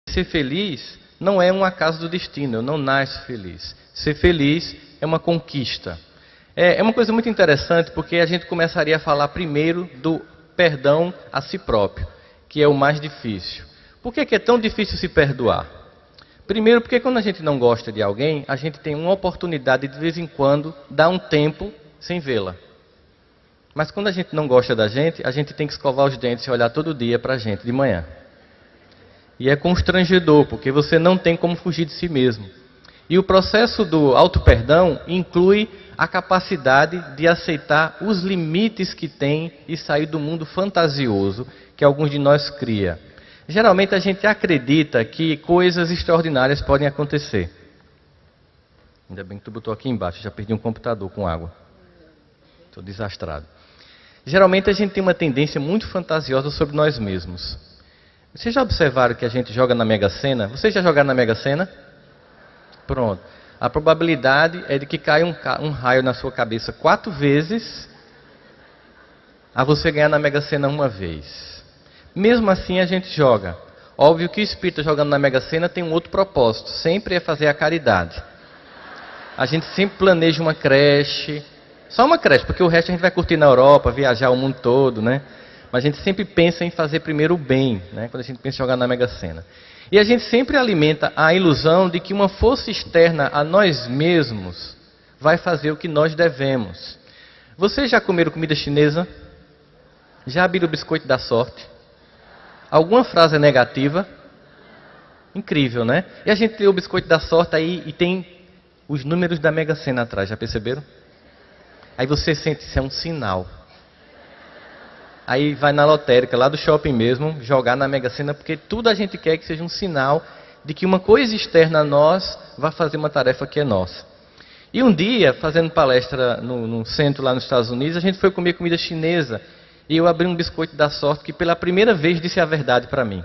Ser feliz não é um acaso do destino, eu não nasço feliz. Ser feliz é uma conquista. É uma coisa muito interessante, porque a gente começaria a falar primeiro do perdão a si próprio, que é o mais difícil. Por que é tão difícil se perdoar? Primeiro, porque quando a gente não gosta de alguém, a gente tem uma oportunidade de vez em quando dar um tempo sem vê-la. Mas quando a gente não gosta da gente, a gente tem que escovar os dentes e olhar todo dia para a gente de manhã. E é constrangedor, porque você não tem como fugir de si mesmo. E o processo do auto-perdão inclui a capacidade de aceitar os limites que tem e sair do mundo fantasioso que alguns de nós cria. Geralmente a gente acredita que coisas extraordinárias podem acontecer. Ainda bem que tu botou aqui embaixo, já perdi um computador com água. Estou desastrado. Geralmente a gente tem uma tendência muito fantasiosa sobre nós mesmos. Vocês já observaram que a gente joga na Mega Sena? Vocês já jogaram na Mega Sena? Pronto. A probabilidade é de que caia um raio na sua cabeça 4 vezes a você ganhar na Mega Sena uma vez. Mesmo assim a gente joga. Óbvio que o espírito jogando na Mega Sena tem um outro propósito. Sempre é fazer a caridade. A gente sempre planeja uma creche. Só uma creche, porque o resto a gente vai curtir na Europa, viajar o mundo todo, né? Mas a gente sempre pensa em fazer primeiro o bem, né? Quando a gente pensa em jogar na Mega Sena. E a gente sempre alimenta a ilusão de que uma força externa a nós mesmos vai fazer o que nós devemos. Vocês já comeram comida chinesa? Já abriram o biscoito da sorte? Alguma frase negativa? Incrível, né? E a gente lê o biscoito da sorte aí e tem os números da Mega Sena atrás, já perceberam? Aí você sente, isso é um sinal. Aí vai na lotérica, lá do shopping mesmo, jogar na Mega Sena, porque tudo a gente quer que seja um sinal de que uma coisa externa a nós vai fazer uma tarefa que é nossa. E um dia, fazendo palestra num centro lá nos Estados Unidos, a gente foi comer comida chinesa. E eu abri um biscoito da sorte que pela primeira vez disse a verdade para mim.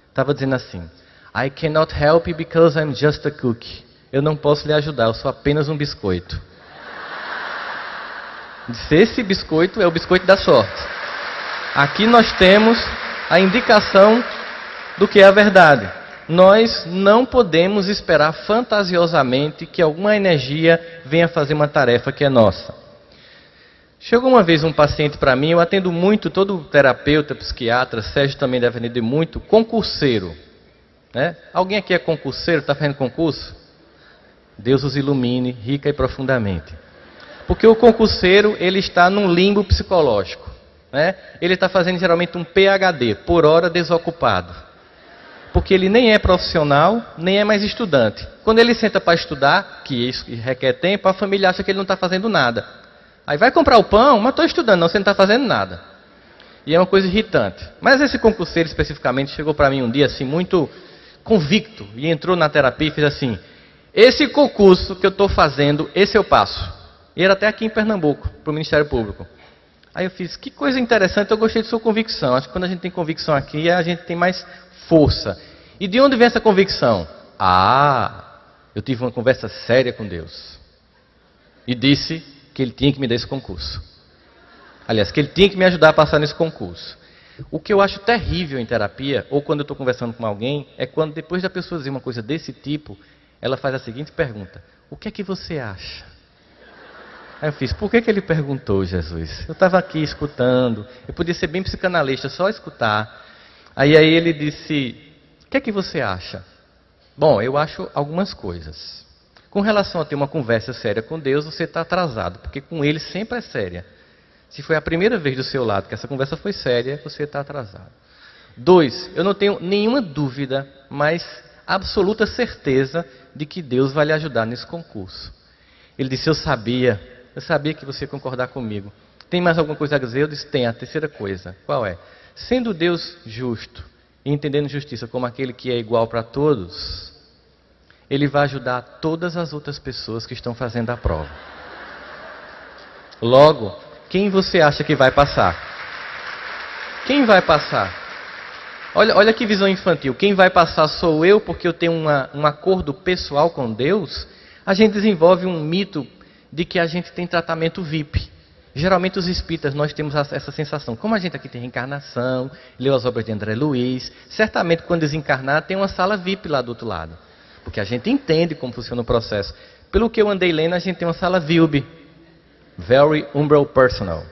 Estava dizendo assim: I cannot help you because I'm just a cookie. Eu não posso lhe ajudar, eu sou apenas um biscoito. Disse, esse biscoito é o biscoito da sorte. Aqui nós temos a indicação do que é a verdade. Nós não podemos esperar fantasiosamente que alguma energia venha fazer uma tarefa que é nossa. Chegou uma vez um paciente para mim, eu atendo muito, todo terapeuta, psiquiatra, Sérgio também deve atender muito, concurseiro. Né? Alguém aqui é concurseiro, está fazendo concurso? Deus os ilumine, rica e profundamente. Porque o concurseiro, ele está num limbo psicológico. Né? Ele está fazendo geralmente um PhD, por hora desocupado. Porque ele nem é profissional, nem é mais estudante. Quando ele senta para estudar, que isso requer tempo, a família acha que ele não está fazendo nada. Aí vai comprar o pão, mas estou estudando, não, você não está fazendo nada. E é uma coisa irritante. Mas esse concurseiro especificamente chegou para mim um dia assim, muito convicto, e entrou na terapia e fez assim: esse concurso que eu estou fazendo, esse eu passo. E era até aqui em Pernambuco, para o Ministério Público. Aí eu fiz, que coisa interessante, eu gostei de sua convicção. Acho que quando a gente tem convicção aqui, a gente tem mais força. E de onde vem essa convicção? Eu tive uma conversa séria com Deus. E disse que Ele tinha que me dar esse concurso. Aliás, que Ele tinha que me ajudar a passar nesse concurso. O que eu acho terrível em terapia, ou quando eu estou conversando com alguém, é quando depois da pessoa dizer uma coisa desse tipo, ela faz a seguinte pergunta: o que é que você acha? Aí eu fiz, por que ele perguntou, Jesus? Eu estava aqui escutando, eu podia ser bem psicanalista, só escutar. Aí ele disse, o que é que você acha? Bom, eu acho algumas coisas. Com relação a ter uma conversa séria com Deus, você está atrasado, porque com Ele sempre é séria. Se foi a primeira vez do seu lado que essa conversa foi séria, você está atrasado. 2, eu não tenho nenhuma dúvida, mas absoluta certeza de que Deus vai lhe ajudar nesse concurso. Ele disse, eu sabia que você ia concordar comigo. Tem mais alguma coisa a dizer? Eu disse, tem. A terceira coisa, qual é? Sendo Deus justo e entendendo justiça como aquele que é igual para todos, Ele vai ajudar todas as outras pessoas que estão fazendo a prova. Logo, quem você acha que vai passar? Quem vai passar? Olha que visão infantil. Quem vai passar sou eu, porque eu tenho um acordo pessoal com Deus. A gente desenvolve um mito de que a gente tem tratamento VIP. Geralmente os espíritas, nós temos essa sensação. Como a gente aqui tem reencarnação, leu as obras de André Luiz, certamente quando desencarnar tem uma sala VIP lá do outro lado. Porque a gente entende como funciona o processo. Pelo que eu andei lendo, a gente tem uma sala VILB. Very Umbral Personal.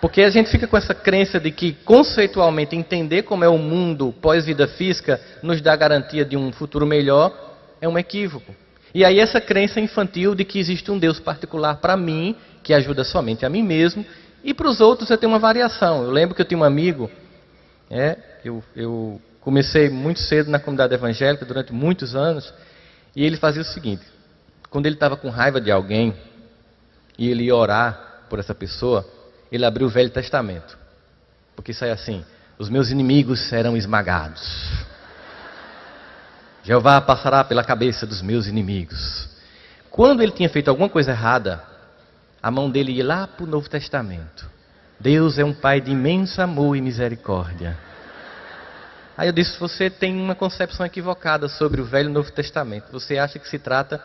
Porque a gente fica com essa crença de que, conceitualmente, entender como é o mundo pós-vida física nos dá garantia de um futuro melhor, é um equívoco. E aí essa crença infantil de que existe um Deus particular para mim, que ajuda somente a mim mesmo, e para os outros eu tenho uma variação. Eu lembro que eu tinha um amigo, eu comecei muito cedo na comunidade evangélica, durante muitos anos, e ele fazia o seguinte: quando ele estava com raiva de alguém, e ele ia orar por essa pessoa, ele abriu o Velho Testamento. Porque sai assim: os meus inimigos serão esmagados. Jeová passará pela cabeça dos meus inimigos. Quando ele tinha feito alguma coisa errada, a mão dele ia lá para o Novo Testamento. Deus é um Pai de imenso amor e misericórdia. Aí eu disse: você tem uma concepção equivocada sobre o Velho e o Novo Testamento. Você acha que se trata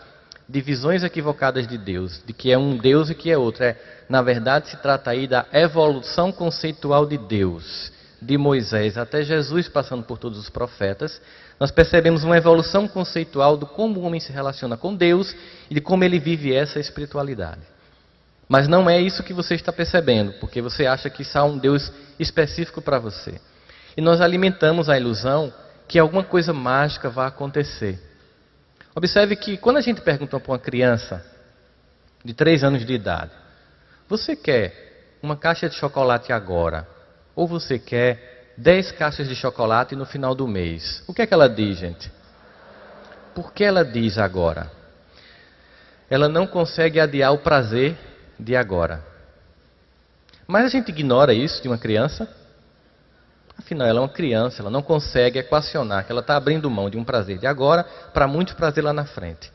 de visões equivocadas de Deus, de que é um Deus e que é outro. Na verdade, se trata aí da evolução conceitual de Deus, de Moisés até Jesus, passando por todos os profetas. Nós percebemos uma evolução conceitual de como o homem se relaciona com Deus e de como ele vive essa espiritualidade. Mas não é isso que você está percebendo, porque você acha que isso há um Deus específico para você. E nós alimentamos a ilusão que alguma coisa mágica vai acontecer. Observe que quando a gente pergunta para uma criança de 3 anos de idade: você quer uma caixa de chocolate agora? Ou você quer 10 caixas de chocolate no final do mês? O que é que ela diz, gente? Por que ela diz agora? Ela não consegue adiar o prazer de agora. Mas a gente ignora isso de uma criança. Afinal, ela é uma criança, ela não consegue equacionar que ela está abrindo mão de um prazer de agora para muito prazer lá na frente.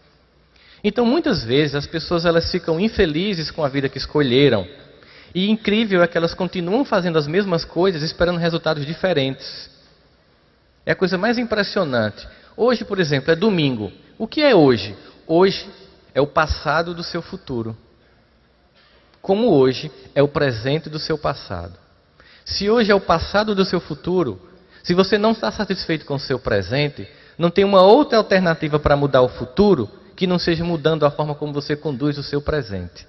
Então, muitas vezes, as pessoas elas ficam infelizes com a vida que escolheram. E incrível é que elas continuam fazendo as mesmas coisas, esperando resultados diferentes. É a coisa mais impressionante. Hoje, por exemplo, é domingo. O que é hoje? Hoje é o passado do seu futuro. Como hoje é o presente do seu passado. Se hoje é o passado do seu futuro, se você não está satisfeito com o seu presente, não tem uma outra alternativa para mudar o futuro que não seja mudando a forma como você conduz o seu presente.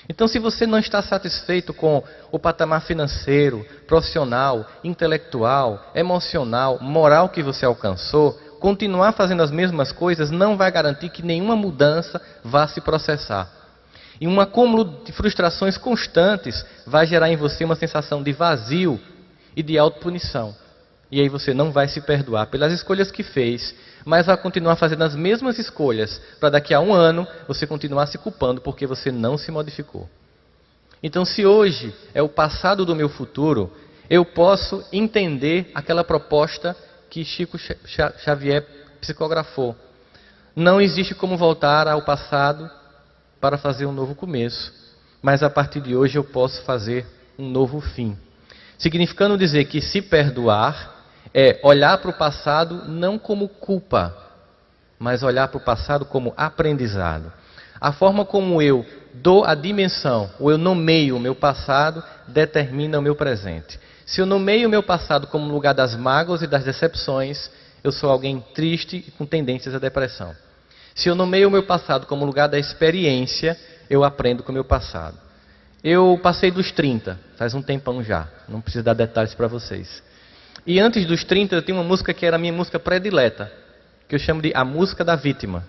Então, se você não está satisfeito com o patamar financeiro, profissional, intelectual, emocional, moral que você alcançou, continuar fazendo as mesmas coisas não vai garantir que nenhuma mudança vá se processar. E um acúmulo de frustrações constantes vai gerar em você uma sensação de vazio e de autopunição. E aí você não vai se perdoar pelas escolhas que fez, mas vai continuar fazendo as mesmas escolhas para daqui a 1 ano você continuar se culpando porque você não se modificou. Então, se hoje é o passado do meu futuro, eu posso entender aquela proposta que Chico Xavier psicografou. Não existe como voltar ao passado para fazer um novo começo, mas a partir de hoje eu posso fazer um novo fim. Significando dizer que se perdoar é olhar para o passado não como culpa, mas olhar para o passado como aprendizado. A forma como eu dou a dimensão, ou eu nomeio o meu passado, determina o meu presente. Se eu nomeio o meu passado como lugar das mágoas e das decepções, eu sou alguém triste e com tendências à depressão. Se eu nomeio o meu passado como lugar da experiência, eu aprendo com o meu passado. Eu passei dos 30, faz um tempão já, não preciso dar detalhes para vocês. E antes dos 30 eu tinha uma música que era a minha música predileta, que eu chamo de A Música da Vítima.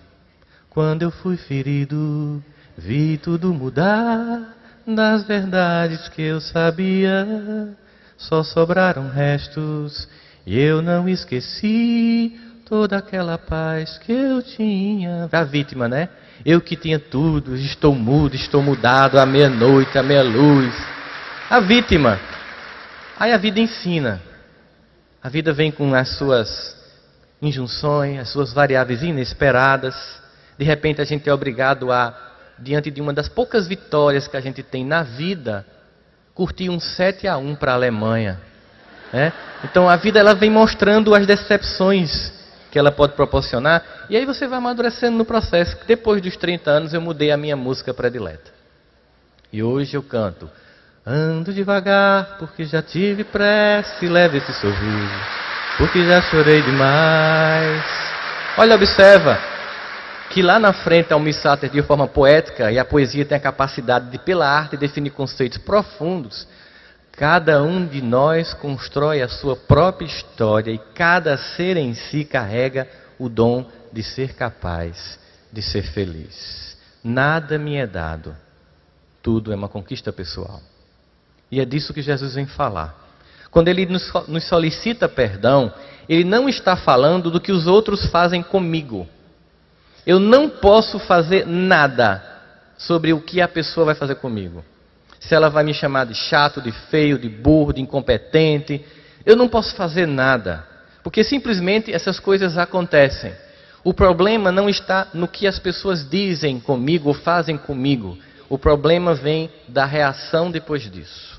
Quando eu fui ferido, vi tudo mudar, das verdades que eu sabia, só sobraram restos e eu não esqueci toda aquela paz que eu tinha. A vítima, né? Eu que tinha tudo, estou mudo, estou mudado, à meia-noite, à meia-luz. A vítima. Aí a vida ensina. A vida vem com as suas injunções, as suas variáveis inesperadas. De repente a gente é obrigado a, diante de uma das poucas vitórias que a gente tem na vida, curtir um 7-1 para a Alemanha. Né? Então a vida ela vem mostrando as decepções que ela pode proporcionar, e aí você vai amadurecendo no processo. Depois dos 30 anos eu mudei a minha música predileta. E hoje eu canto: ando devagar, porque já tive pressa, e leve esse sorriso, porque já chorei demais. Olha, observa que lá na frente Almir Sater, de forma poética, e a poesia tem a capacidade de, pela arte, definir conceitos profundos. Cada um de nós constrói a sua própria história e cada ser em si carrega o dom de ser capaz de ser feliz. Nada me é dado, tudo é uma conquista pessoal. E é disso que Jesus vem falar. Quando Ele nos solicita perdão, Ele não está falando do que os outros fazem comigo. Eu não posso fazer nada sobre o que a pessoa vai fazer comigo. Se ela vai me chamar de chato, de feio, de burro, de incompetente, eu não posso fazer nada. Porque simplesmente essas coisas acontecem. O problema não está no que as pessoas dizem comigo ou fazem comigo. O problema vem da reação depois disso.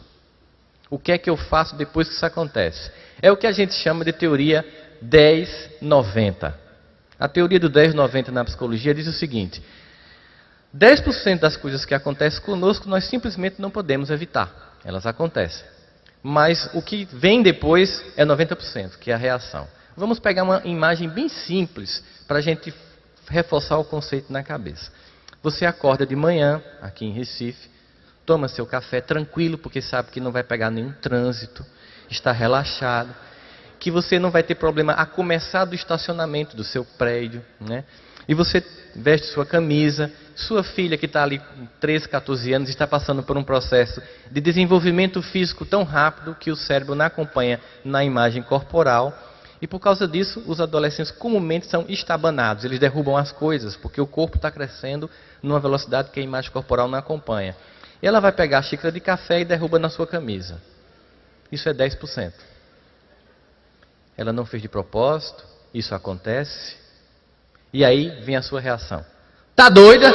O que é que eu faço depois que isso acontece? É o que a gente chama de teoria 10-90. A teoria do 10-90 na psicologia diz o seguinte: 10% das coisas que acontecem conosco nós simplesmente não podemos evitar. Elas acontecem. Mas o que vem depois é 90%, que é a reação. Vamos pegar uma imagem bem simples para a gente reforçar o conceito na cabeça. Você acorda de manhã, aqui em Recife, toma seu café tranquilo, porque sabe que não vai pegar nenhum trânsito, está relaxado, que você não vai ter problema a começar do estacionamento do seu prédio, né? E você veste sua camisa, sua filha que está ali com 13, 14 anos está passando por um processo de desenvolvimento físico tão rápido que o cérebro não acompanha na imagem corporal. E por causa disso, os adolescentes comumente são estabanados, eles derrubam as coisas, porque o corpo está crescendo numa velocidade que a imagem corporal não acompanha. E ela vai pegar a xícara de café e derruba na sua camisa. Isso é 10%. Ela não fez de propósito, isso acontece. E aí vem a sua reação. Tá doida?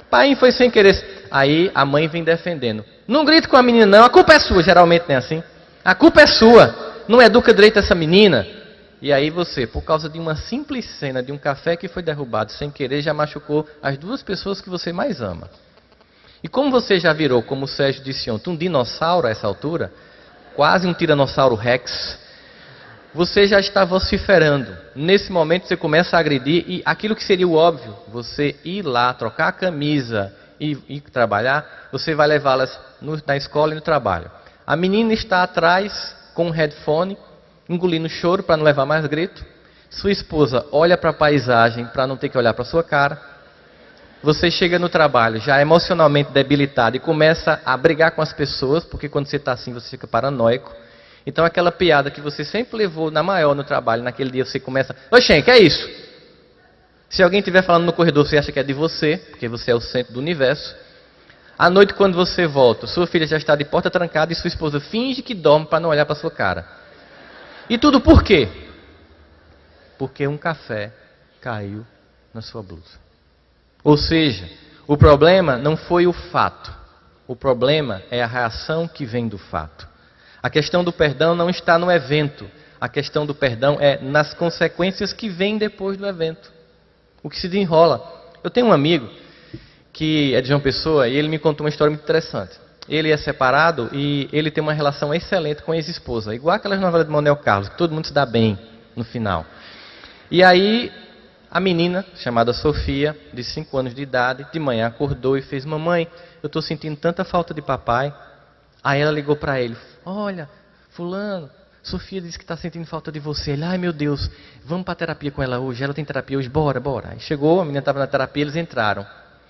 Pai, foi sem querer. Aí a mãe vem defendendo. Não grite com a menina não, a culpa é sua. Geralmente não é assim. A culpa é sua. Não educa direito essa menina. E aí você, por causa de uma simples cena de um café que foi derrubado sem querer, já machucou as duas pessoas que você mais ama. E como você já virou, como o Sérgio disse ontem, um dinossauro a essa altura, quase um tiranossauro rex, você já está vociferando. Nesse momento você começa a agredir e aquilo que seria o óbvio, você ir lá, trocar a camisa e ir trabalhar, você vai levá-las na escola e no trabalho. A menina está atrás com um headphone, engolindo choro para não levar mais grito. Sua esposa olha para a paisagem para não ter que olhar para a sua cara. Você chega no trabalho já emocionalmente debilitado e começa a brigar com as pessoas, porque quando você está assim você fica paranoico. Então aquela piada que você sempre levou na maior no trabalho, naquele dia você começa: oxê, que é isso? Se alguém estiver falando no corredor, você acha que é de você, porque você é o centro do universo. À noite, quando você volta, sua filha já está de porta trancada e sua esposa finge que dorme para não olhar para sua cara. E tudo por quê? Porque um café caiu na sua blusa. Ou seja, o problema não foi o fato. O problema é a reação que vem do fato. A questão do perdão não está no evento. A questão do perdão é nas consequências que vêm depois do evento. O que se desenrola. Eu tenho um amigo que é de João Pessoa e ele me contou uma história muito interessante. Ele é separado e ele tem uma relação excelente com a ex-esposa. Igual aquelas novelas de Manuel Carlos, que todo mundo se dá bem no final. E aí, a menina, chamada Sofia, de 5 anos de idade, de manhã acordou e fez: mamãe, eu estou sentindo tanta falta de papai. Aí ela ligou para ele: olha, fulano, Sofia disse que está sentindo falta de você. Ele: ai meu Deus, vamos para a terapia com ela hoje, ela tem terapia hoje, bora, bora. Aí chegou, a menina estava na terapia, eles entraram.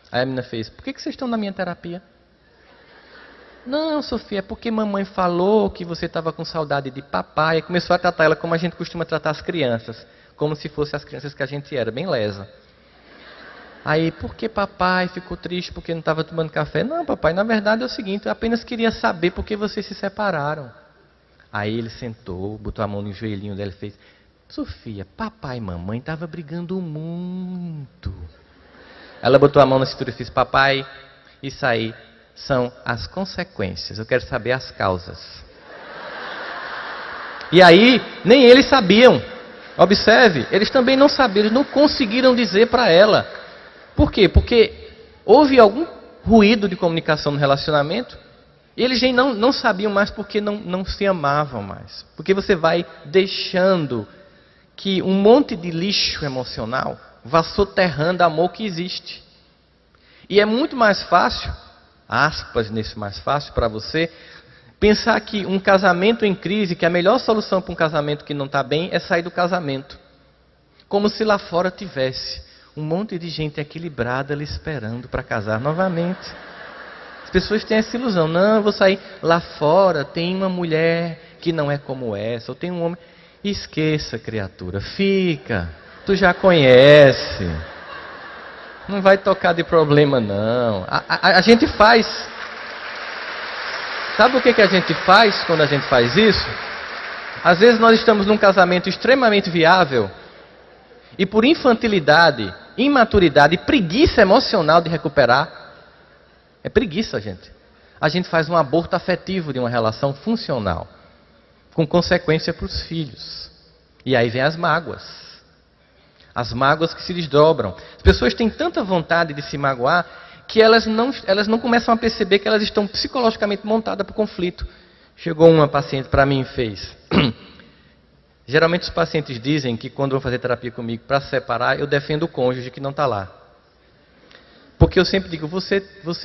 Aí a menina fez: por que vocês estão na minha terapia? Não, Sofia, é porque mamãe falou que você estava com saudade de papai. E começou a tratar ela como a gente costuma tratar as crianças, como se fossem as crianças que a gente era, bem lesa. Aí, por que papai ficou triste porque não estava tomando café? Não, papai, na verdade é o seguinte, eu apenas queria saber por que vocês se separaram. Aí ele sentou, botou a mão no joelhinho dela e fez: Sofia, papai e mamãe estavam brigando muito. Ela botou a mão na cintura e fez: papai, isso aí são as consequências, eu quero saber as causas. E aí, nem eles sabiam. Observe, eles também não sabiam, eles não conseguiram dizer para ela. Por quê? Porque houve algum ruído de comunicação no relacionamento, e eles já não sabiam mais porque não se amavam mais. Porque você vai deixando que um monte de lixo emocional vá soterrando o amor que existe. E é muito mais fácil, aspas nesse mais fácil para você, pensar que um casamento em crise, que a melhor solução para um casamento que não está bem é sair do casamento. Como se lá fora tivesse um monte de gente equilibrada ali esperando para casar novamente. As pessoas têm essa ilusão. Não, eu vou sair lá fora, tem uma mulher que não é como essa, ou tem um homem... Esqueça, criatura, fica, tu já conhece. Não vai tocar de problema, não. A gente faz... Sabe o que a gente faz quando a gente faz isso? Às vezes nós estamos num casamento extremamente viável e por infantilidade, imaturidade e preguiça emocional de recuperar, é preguiça, gente. A gente faz um aborto afetivo de uma relação funcional, com consequência para os filhos. E aí vem as mágoas que se desdobram. As pessoas têm tanta vontade de se magoar que elas não começam a perceber que elas estão psicologicamente montadas para o conflito. Chegou uma paciente para mim e fez. Geralmente os pacientes dizem que quando vão fazer terapia comigo para se separar, eu defendo o cônjuge que não está lá. Porque eu sempre digo, você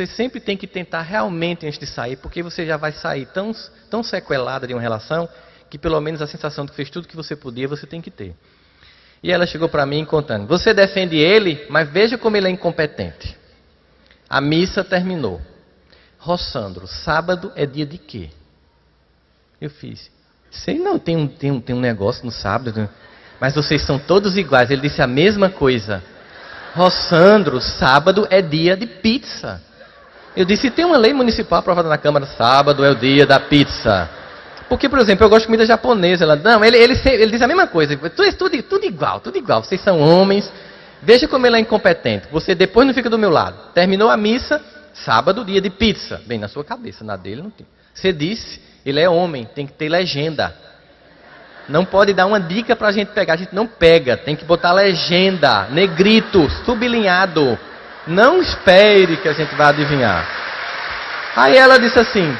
sempre tem que tentar realmente antes de sair, porque você já vai sair tão sequelada de uma relação, que pelo menos a sensação de que fez tudo que você podia, você tem que ter. E ela chegou para mim contando, você defende ele, mas veja como ele é incompetente. A missa terminou. Rossandro, sábado é dia de quê? Eu fiz, sei não, tem um negócio no sábado, mas vocês são todos iguais. Ele disse a mesma coisa. Rossandro, sábado é dia de pizza. Eu disse, tem uma lei municipal aprovada na Câmara, sábado é o dia da pizza. Porque, por exemplo, eu gosto de comida japonesa. Ela, não, ele diz a mesma coisa. Tudo igual. Vocês são homens. Veja como ele é incompetente. Você depois não fica do meu lado. Terminou a missa, sábado, dia de pizza. Bem, na sua cabeça, na dele não tem. Você disse, ele é homem, tem que ter legenda. Não pode dar uma dica para a gente pegar. A gente não pega, tem que botar legenda, negrito, sublinhado. Não espere que a gente vai adivinhar. Aí ela disse assim,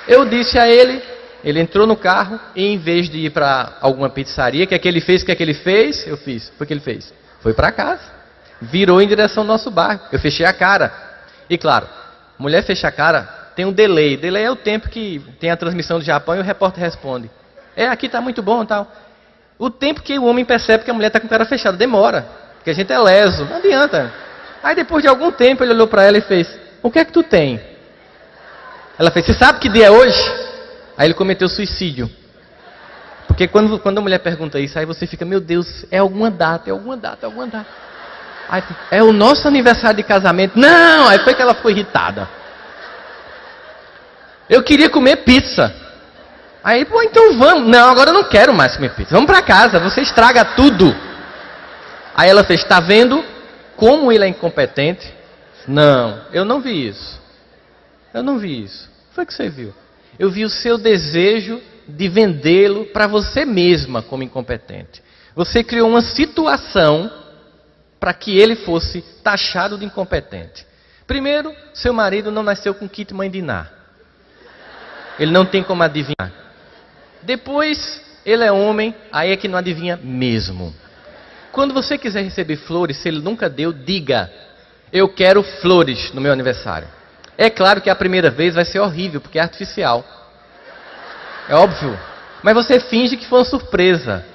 eu disse a ele entrou no carro e em vez de ir para alguma pizzaria, o que é que ele fez? Eu fiz. Foi o que ele fez? Foi para casa. Virou em direção ao nosso bairro. Eu fechei a cara. E claro, mulher fecha a cara, tem um delay. Delay é o tempo que tem a transmissão do Japão e o repórter responde. Aqui está muito bom e tal. O tempo que o homem percebe que a mulher está com a cara fechada. Demora. Porque a gente é leso. Não adianta. Aí depois de algum tempo ele olhou para ela e fez, o que é que tu tem? Ela fez, você sabe que dia é hoje? Aí ele cometeu suicídio. Porque quando a mulher pergunta isso, aí você fica, meu Deus, é alguma data. Aí, é o nosso aniversário de casamento. Não! Aí foi que ela ficou irritada. Eu queria comer pizza. Aí, pô, então vamos. Não, agora eu não quero mais comer pizza. Vamos para casa, você estraga tudo. Aí ela fez, está vendo como ele é incompetente? Não, eu não vi isso. Foi que você viu? Eu vi o seu desejo de vendê-lo para você mesma como incompetente. Você criou uma situação para que ele fosse taxado de incompetente. Primeiro, seu marido não nasceu com kit mãe de Ná. Ele não tem como adivinhar. Depois, ele é homem, aí é que não adivinha mesmo. Quando você quiser receber flores, se ele nunca deu, diga, eu quero flores no meu aniversário. É claro que a primeira vez vai ser horrível, porque é artificial. É óbvio. Mas você finge que foi uma surpresa.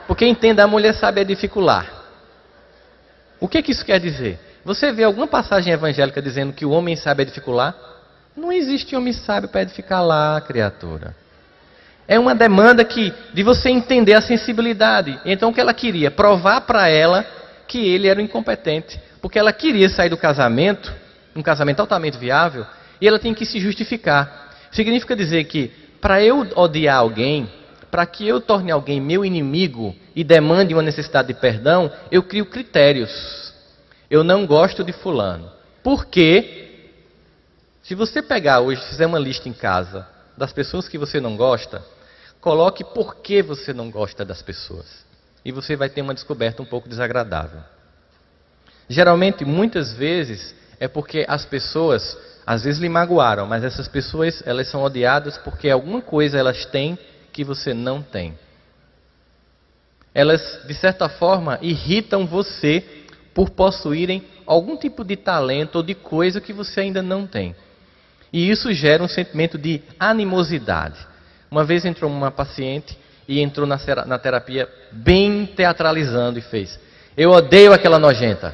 Porque entenda, a mulher sabe edificular. O que isso quer dizer? Você vê alguma passagem evangélica dizendo que o homem sabe edificular? Não existe homem sábio para edificar lá, criatura. É uma demanda de você entender a sensibilidade. Então o que ela queria? Provar para ela que ele era um incompetente. Porque ela queria sair do casamento, um casamento altamente viável, e ela tem que se justificar. Significa dizer que, para eu odiar alguém, para que eu torne alguém meu inimigo e demande uma necessidade de perdão, eu crio critérios. Eu não gosto de fulano. Por quê? Se você pegar hoje, fizer uma lista em casa das pessoas que você não gosta, coloque por que você não gosta das pessoas. E você vai ter uma descoberta um pouco desagradável. Geralmente, muitas vezes, é porque as pessoas, às vezes lhe magoaram, mas essas pessoas, elas são odiadas porque alguma coisa elas têm que você não tem. Elas, de certa forma, irritam você por possuírem algum tipo de talento ou de coisa que você ainda não tem. E isso gera um sentimento de animosidade. Uma vez entrou uma paciente e entrou na terapia bem teatralizando e fez: eu odeio aquela nojenta.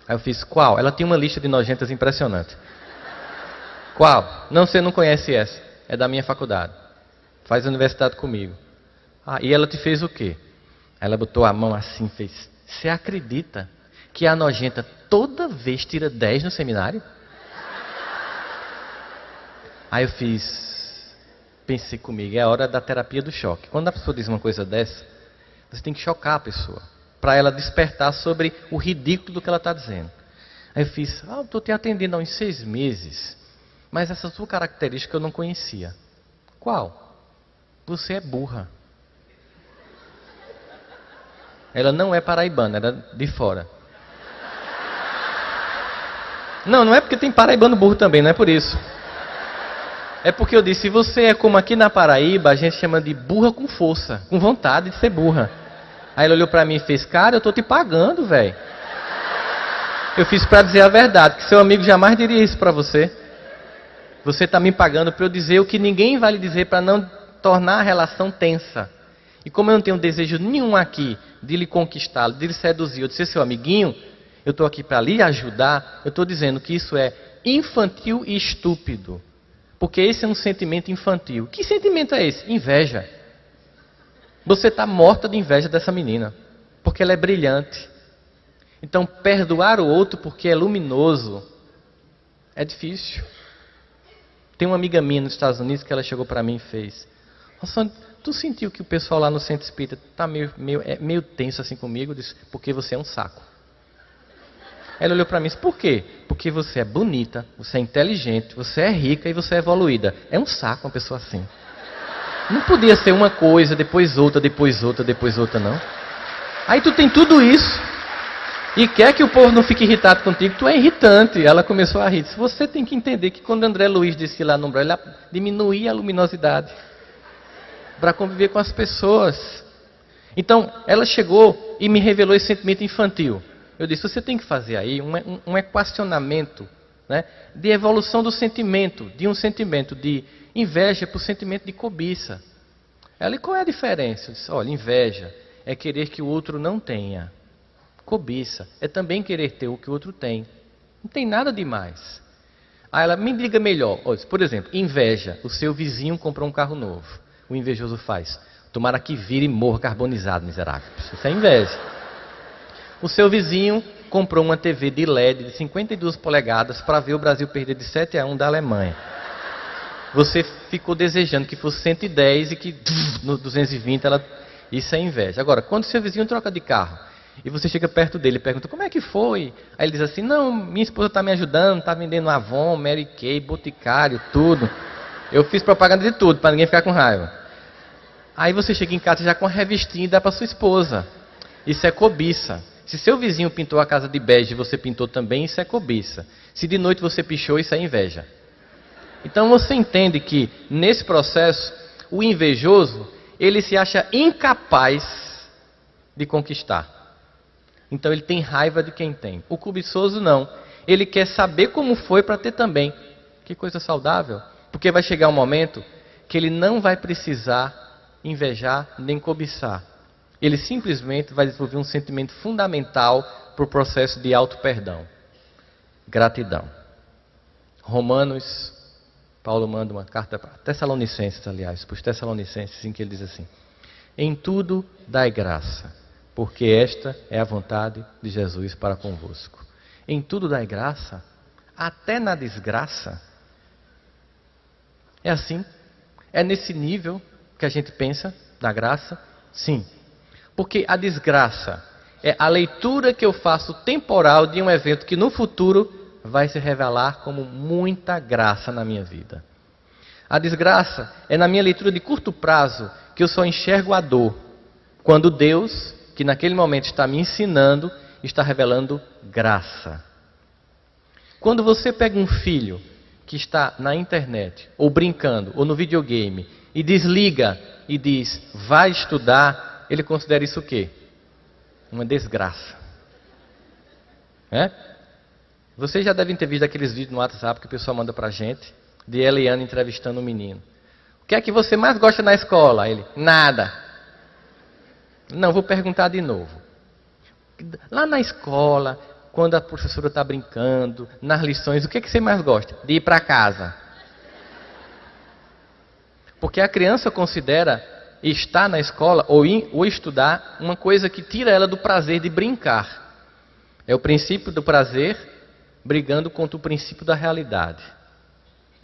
Aí eu fiz: qual? Ela tinha uma lista de nojentas impressionante. Qual? Não, você não conhece essa. É da minha faculdade. Faz universidade comigo. Ah, e ela te fez o quê? Ela botou a mão assim e fez: você acredita que a nojenta toda vez tira 10 no seminário? Aí eu pensei comigo, é a hora da terapia do choque. Quando a pessoa diz uma coisa dessa, você tem que chocar a pessoa, para ela despertar sobre o ridículo do que ela está dizendo. Aí eu eu estou te atendendo há uns 6 meses, mas essa sua característica eu não conhecia. Qual? Você é burra. Ela não é paraibana, ela é de fora. Não é porque tem paraibano burro também, não é por isso. É porque eu disse: você é como aqui na Paraíba, a gente chama de burra com força, com vontade de ser burra. Aí ele olhou pra mim e fez: cara, eu tô te pagando, velho. Eu fiz pra dizer a verdade, que seu amigo jamais diria isso pra você. Você tá me pagando pra eu dizer o que ninguém vai lhe dizer, pra não tornar a relação tensa. E como eu não tenho desejo nenhum aqui de lhe conquistá-lo, de lhe seduzir, ou de ser seu amiguinho, eu estou aqui para lhe ajudar. Eu estou dizendo que isso é infantil e estúpido. Porque esse é um sentimento infantil. Que sentimento é esse? Inveja. Você está morta de inveja dessa menina, porque ela é brilhante. Então, perdoar o outro porque é luminoso é difícil. Tem uma amiga minha nos Estados Unidos que ela chegou para mim e fez: nossa, tu sentiu que o pessoal lá no centro espírita está meio tenso assim comigo? Eu disse: porque você é um saco. Ela olhou para mim e disse: por quê? Porque você é bonita, você é inteligente, você é rica e você é evoluída. É um saco uma pessoa assim. Não podia ser uma coisa, depois outra, depois outra, depois outra, não. Aí tu tem tudo isso e quer que o povo não fique irritado contigo, tu é irritante. Ela começou a rir. Disse: você tem que entender que quando André Luiz disse lá no umbral, ele diminuía a luminosidade para conviver com as pessoas. Então, ela chegou e me revelou esse sentimento infantil. Eu disse: você tem que fazer aí um equacionamento, né, de evolução do sentimento, de um sentimento de inveja para o sentimento de cobiça. Ela: e qual é a diferença? Eu disse: olha, inveja é querer que o outro não tenha. Cobiça é também querer ter o que o outro tem. Não tem nada demais. Aí ela: me diga melhor. Por exemplo, inveja. O seu vizinho comprou um carro novo. O invejoso faz: tomara que vire e morra carbonizado, miserável. Isso é inveja. O seu vizinho comprou uma TV de LED de 52 polegadas para ver o Brasil perder de 7-1 da Alemanha. Você ficou desejando que fosse 110 e que no 220 ela... Isso é inveja. Agora, quando seu vizinho troca de carro e você chega perto dele e pergunta: como é que foi? Aí ele diz assim: não, minha esposa está me ajudando, está vendendo Avon, Mary Kay, Boticário, tudo. Eu fiz propaganda de tudo para ninguém ficar com raiva. Aí você chega em casa já com a revistinha e dá para sua esposa. Isso é cobiça. Se seu vizinho pintou a casa de bege e você pintou também, isso é cobiça. Se de noite você pichou, isso é inveja. Então você entende que nesse processo, o invejoso, ele se acha incapaz de conquistar. Então ele tem raiva de quem tem. O cobiçoso não. Ele quer saber como foi para ter também. Que coisa saudável. Porque vai chegar um momento que ele não vai precisar invejar nem cobiçar. Ele simplesmente vai desenvolver um sentimento fundamental para o processo de auto-perdão. Gratidão. Romanos, Paulo manda uma carta para Tessalonicenses, aliás, para os Tessalonicenses, em que ele diz assim: em tudo dai graça, porque esta é a vontade de Jesus para convosco. Em tudo dai graça, até na desgraça. É assim? É nesse nível que a gente pensa da graça? Sim. Porque a desgraça é a leitura que eu faço temporal de um evento que no futuro vai se revelar como muita graça na minha vida. A desgraça é na minha leitura de curto prazo que eu só enxergo a dor. Quando Deus, que naquele momento está me ensinando, está revelando graça. Quando você pega um filho que está na internet, ou brincando, ou no videogame, e desliga e diz, vai estudar, ele considera isso o quê? Uma desgraça. Vocês já devem ter visto aqueles vídeos no WhatsApp que o pessoal manda pra gente, de Eliane entrevistando um menino. O que é que você mais gosta na escola? Ele, nada. Não, vou perguntar de novo. Lá na escola, quando a professora está brincando, nas lições, o que é que você mais gosta? De ir para casa. Porque a criança considera estar na escola ou estudar uma coisa que tira ela do prazer de brincar. É o princípio do prazer brigando contra o princípio da realidade.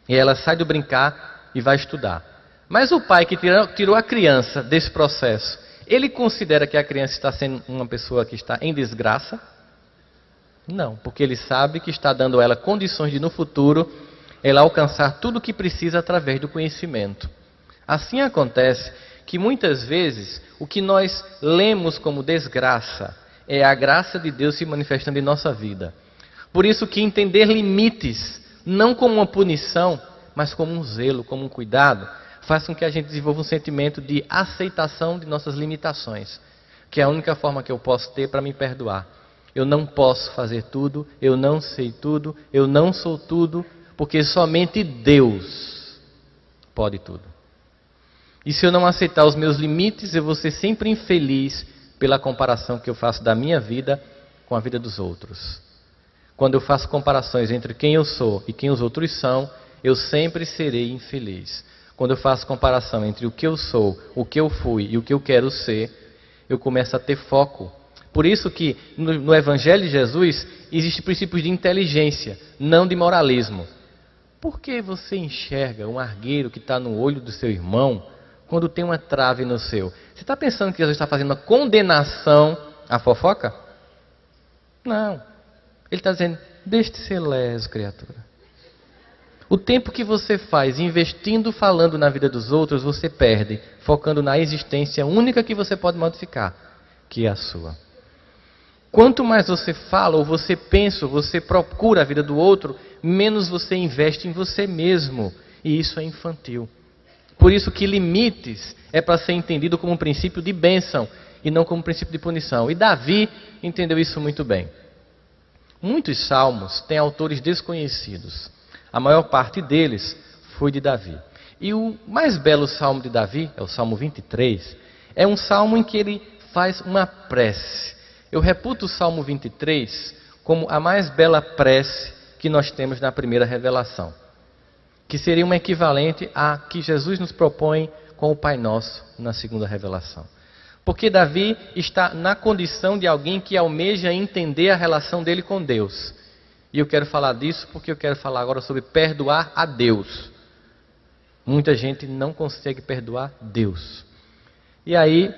E ela sai do brincar e vai estudar. Mas o pai que tirou a criança desse processo, ele considera que a criança está sendo uma pessoa que está em desgraça? Não, porque ele sabe que está dando a ela condições de no futuro ela alcançar tudo o que precisa através do conhecimento. Assim acontece que muitas vezes o que nós lemos como desgraça é a graça de Deus se manifestando em nossa vida. Por isso que entender limites, não como uma punição, mas como um zelo, como um cuidado, faz com que a gente desenvolva um sentimento de aceitação de nossas limitações, que é a única forma que eu posso ter para me perdoar. Eu não posso fazer tudo, eu não sei tudo, eu não sou tudo, porque somente Deus pode tudo. E se eu não aceitar os meus limites, eu vou ser sempre infeliz pela comparação que eu faço da minha vida com a vida dos outros. Quando eu faço comparações entre quem eu sou e quem os outros são, eu sempre serei infeliz. Quando eu faço comparação entre o que eu sou, o que eu fui e o que eu quero ser, eu começo a ter foco. Por isso que no Evangelho de Jesus existem princípios de inteligência, não de moralismo. Por que você enxerga um argueiro que está no olho do seu irmão quando tem uma trave no seu? Você está pensando que Jesus está fazendo uma condenação à fofoca? Não. Ele está dizendo, deixe de ser leso, criatura. O tempo que você faz investindo, falando na vida dos outros, você perde, focando na existência única que você pode modificar, que é a sua. Quanto mais você fala, ou você pensa, ou você procura a vida do outro, menos você investe em você mesmo. E isso é infantil. Por isso que limites é para ser entendido como um princípio de bênção, e não como um princípio de punição. E Davi entendeu isso muito bem. Muitos salmos têm autores desconhecidos. A maior parte deles foi de Davi. E o mais belo salmo de Davi, é o Salmo 23, é um salmo em que ele faz uma prece. Eu reputo o Salmo 23 como a mais bela prece que nós temos na primeira revelação, que seria uma equivalente à que Jesus nos propõe com o Pai Nosso na segunda revelação. Porque Davi está na condição de alguém que almeja entender a relação dele com Deus. E eu quero falar disso porque eu quero falar agora sobre perdoar a Deus. Muita gente não consegue perdoar Deus. E aí,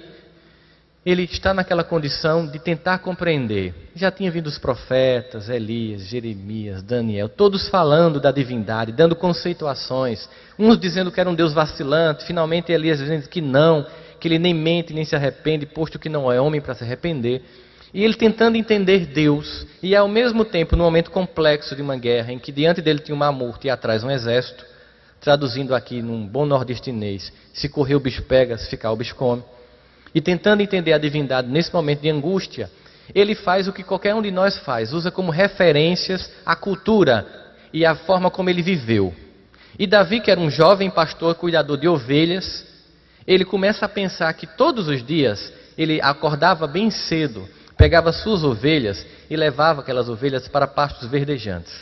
ele está naquela condição de tentar compreender. Já tinha vindo os profetas, Elias, Jeremias, Daniel, todos falando da divindade, dando conceituações. Uns dizendo que era um Deus vacilante, finalmente Elias dizendo que não, que ele nem mente, nem se arrepende, posto que não é homem para se arrepender. E ele tentando entender Deus, e ao mesmo tempo, num momento complexo de uma guerra, em que diante dele tinha uma murta e atrás um exército, traduzindo aqui num bom nordestinês, se correr o bicho pega, se ficar o bicho come. E tentando entender a divindade nesse momento de angústia, ele faz o que qualquer um de nós faz, usa como referências a cultura e a forma como ele viveu. E Davi, que era um jovem pastor, cuidador de ovelhas, ele começa a pensar que todos os dias ele acordava bem cedo, pegava suas ovelhas e levava aquelas ovelhas para pastos verdejantes.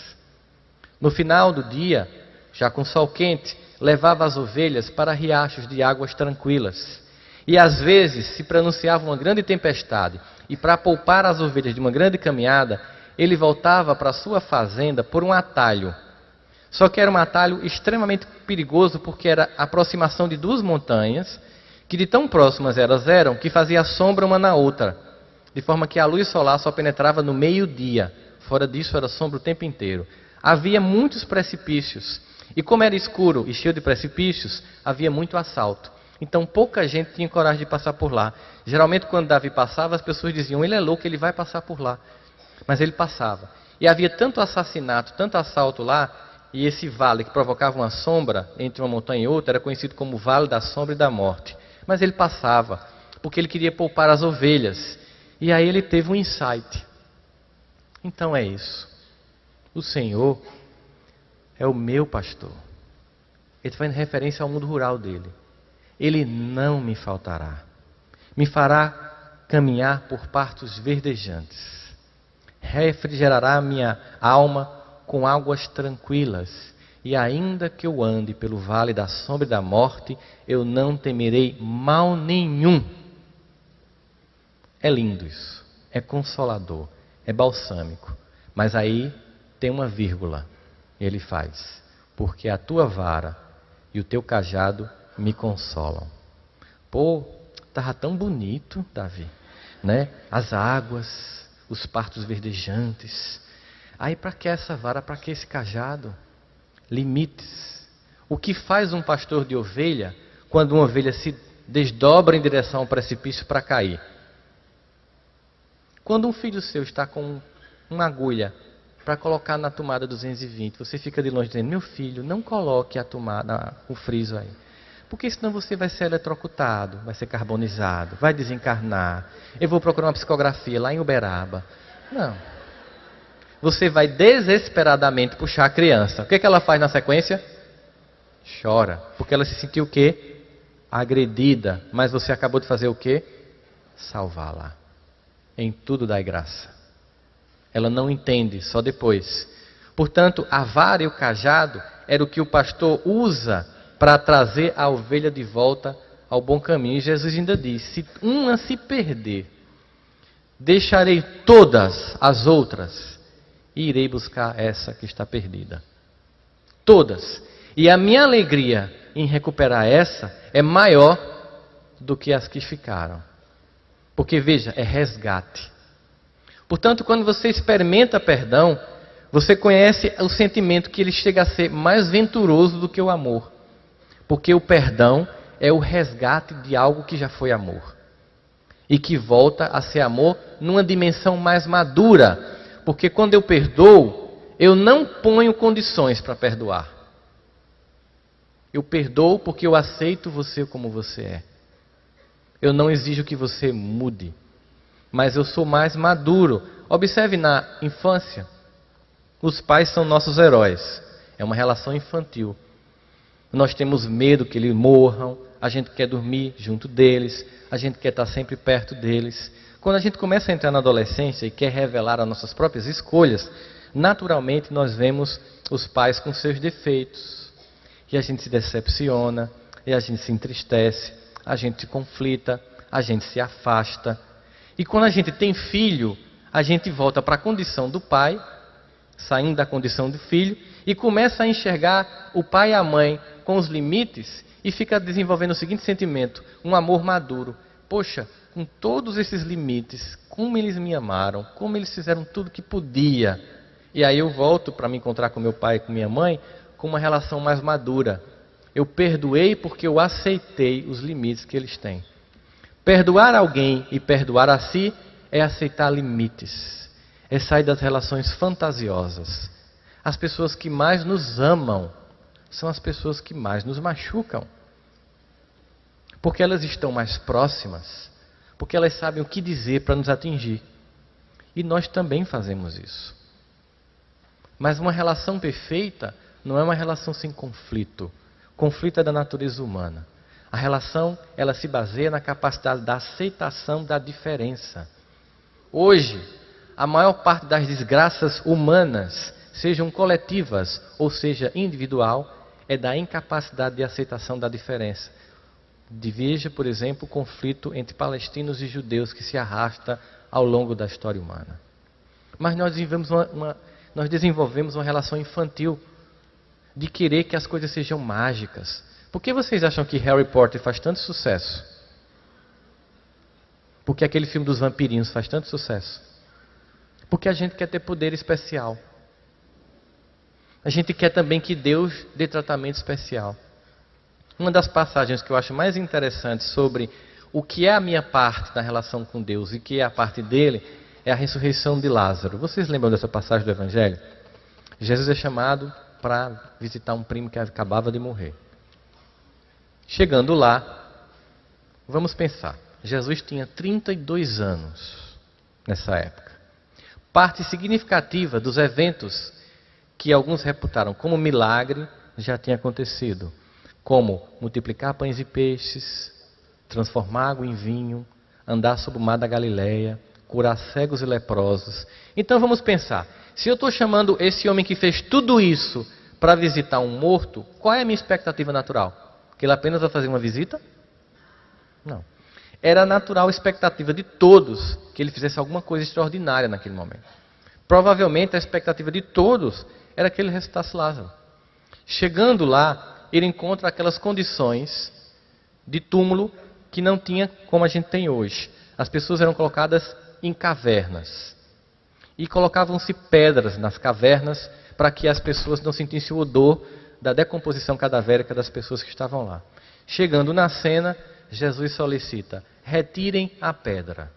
No final do dia, já com sol quente, levava as ovelhas para riachos de águas tranquilas. E às vezes se pronunciava uma grande tempestade, e para poupar as ovelhas de uma grande caminhada, ele voltava para a sua fazenda por um atalho. Só que era um atalho extremamente perigoso, porque era a aproximação de duas montanhas, que de tão próximas elas eram, que fazia sombra uma na outra, de forma que a luz solar só penetrava no meio-dia. Fora disso era sombra o tempo inteiro. Havia muitos precipícios, e como era escuro e cheio de precipícios, havia muito assalto. Então pouca gente tinha coragem de passar por lá. Geralmente quando Davi passava, as pessoas diziam, ele é louco, ele vai passar por lá. Mas ele passava. E havia tanto assassinato, tanto assalto lá, e esse vale que provocava uma sombra entre uma montanha e outra, era conhecido como Vale da Sombra e da Morte. Mas ele passava, porque ele queria poupar as ovelhas. E aí ele teve um insight. Então é isso. O Senhor é o meu pastor. Ele está fazendo referência ao mundo rural dele. Ele não me faltará. Me fará caminhar por pastos verdejantes. Refrigerará minha alma com águas tranquilas. E ainda que eu ande pelo vale da sombra e da morte, eu não temerei mal nenhum. É lindo isso. É consolador. É balsâmico. Mas aí tem uma vírgula. Ele faz. Porque a tua vara e o teu cajado me consolam. Pô, estava tão bonito, Davi, né? As águas, os pastos verdejantes. Aí para que essa vara, para que esse cajado? Limites. O que faz um pastor de ovelha quando uma ovelha se desdobra em direção ao precipício para cair? Quando um filho seu está com uma agulha para colocar na tomada 220, você fica de longe dizendo, meu filho, não coloque a tomada, o friso aí. Porque senão você vai ser eletrocutado, vai ser carbonizado, vai desencarnar. Eu vou procurar uma psicografia lá em Uberaba. Não. Você vai desesperadamente puxar a criança. O que ela faz na sequência? Chora. Porque ela se sentiu o quê? Agredida. Mas você acabou de fazer o quê? Salvá-la. Em tudo dai graça. Ela não entende, só depois. Portanto, a vara e o cajado era o que o pastor usa para trazer a ovelha de volta ao bom caminho. E Jesus ainda diz, se uma se perder, deixarei todas as outras e irei buscar essa que está perdida. Todas. E a minha alegria em recuperar essa é maior do que as que ficaram. Porque veja, é resgate. Portanto, quando você experimenta perdão, você conhece o sentimento que ele chega a ser mais venturoso do que o amor. Porque o perdão é o resgate de algo que já foi amor. E que volta a ser amor numa dimensão mais madura. Porque quando eu perdoo, eu não ponho condições para perdoar. Eu perdoo porque eu aceito você como você é. Eu não exijo que você mude. Mas eu sou mais maduro. Observe na infância. Os pais são nossos heróis. É uma relação infantil. Nós temos medo que eles morram. A gente quer dormir junto deles. A gente quer estar sempre perto deles. Quando a gente começa a entrar na adolescência e quer revelar as nossas próprias escolhas, naturalmente nós vemos os pais com seus defeitos. E a gente se decepciona. E a gente se entristece. A gente se conflita. A gente se afasta. E quando a gente tem filho, a gente volta para a condição do pai, saindo da condição do filho, e começa a enxergar o pai e a mãe com os limites, e fica desenvolvendo o seguinte sentimento, um amor maduro. Poxa, com todos esses limites, como eles me amaram, como eles fizeram tudo que podia. E aí eu volto para me encontrar com meu pai e com minha mãe, com uma relação mais madura. Eu perdoei porque eu aceitei os limites que eles têm. Perdoar alguém e perdoar a si é aceitar limites. É sair das relações fantasiosas. As pessoas que mais nos amam são as pessoas que mais nos machucam. Porque elas estão mais próximas. Porque elas sabem o que dizer para nos atingir. E nós também fazemos isso. Mas uma relação perfeita não é uma relação sem conflito. Conflito é da natureza humana. A relação, ela se baseia na capacidade da aceitação da diferença. Hoje, a maior parte das desgraças humanas, sejam coletivas ou seja individual, é da incapacidade de aceitação da diferença. Veja, por exemplo, o conflito entre palestinos e judeus que se arrasta ao longo da história humana. Mas nós desenvolvemos uma relação infantil de querer que as coisas sejam mágicas. Por que vocês acham que Harry Potter faz tanto sucesso? Por que aquele filme dos vampirinhos faz tanto sucesso? Porque a gente quer ter poder especial. A gente quer também que Deus dê tratamento especial. Uma das passagens que eu acho mais interessantes sobre o que é a minha parte na relação com Deus e o que é a parte dele é a ressurreição de Lázaro. Vocês lembram dessa passagem do Evangelho? Jesus é chamado para visitar um primo que acabava de morrer. Chegando lá, vamos pensar. Jesus tinha 32 anos nessa época. Parte significativa dos eventos que alguns reputaram como milagre já tinha acontecido. Como multiplicar pães e peixes, transformar água em vinho, andar sobre o mar da Galileia, curar cegos e leprosos. Então vamos pensar, se eu estou chamando esse homem que fez tudo isso para visitar um morto, qual é a minha expectativa natural? Que ele apenas vai fazer uma visita? Não. Era natural a expectativa de todos que ele fizesse alguma coisa extraordinária naquele momento. Provavelmente a expectativa de todos era que ele ressuscitasse Lázaro. Chegando lá, ele encontra aquelas condições de túmulo que não tinha como a gente tem hoje. As pessoas eram colocadas em cavernas. E colocavam-se pedras nas cavernas para que as pessoas não sentissem o odor da decomposição cadavérica das pessoas que estavam lá. Chegando na cena, Jesus solicita: retirem a pedra.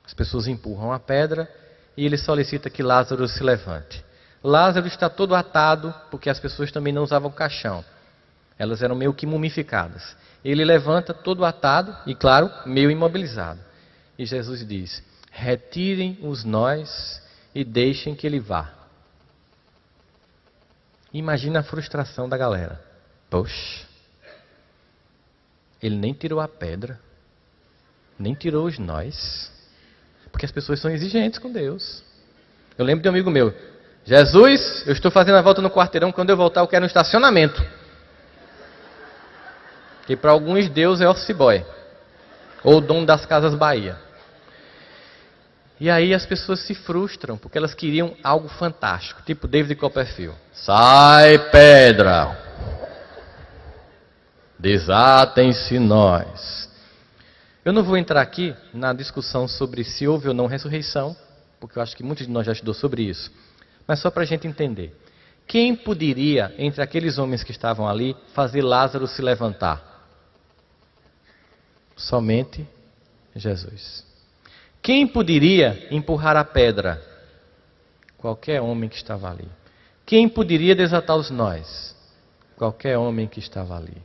As pessoas empurram a pedra e ele solicita que Lázaro se levante. Lázaro está todo atado, porque as pessoas também não usavam caixão. Elas eram meio que mumificadas. Ele levanta todo atado e, claro, meio imobilizado. E Jesus diz: retirem os nós e deixem que ele vá. Imagina a frustração da galera. Poxa, ele nem tirou a pedra, nem tirou os nós, porque as pessoas são exigentes com Deus. Eu lembro de um amigo meu: Jesus, eu estou fazendo a volta no quarteirão, quando eu voltar eu quero um estacionamento. Que para alguns Deus é office boy, ou o dono das Casas Bahia. E aí as pessoas se frustram, porque elas queriam algo fantástico, tipo David Copperfield. Sai pedra, desatem-se nós. Eu não vou entrar aqui na discussão sobre se houve ou não ressurreição, porque eu acho que muitos de nós já estudou sobre isso. Mas só para a gente entender. Quem poderia, entre aqueles homens que estavam ali, fazer Lázaro se levantar? Somente Jesus. Quem poderia empurrar a pedra? Qualquer homem que estava ali. Quem poderia desatar os nós? Qualquer homem que estava ali.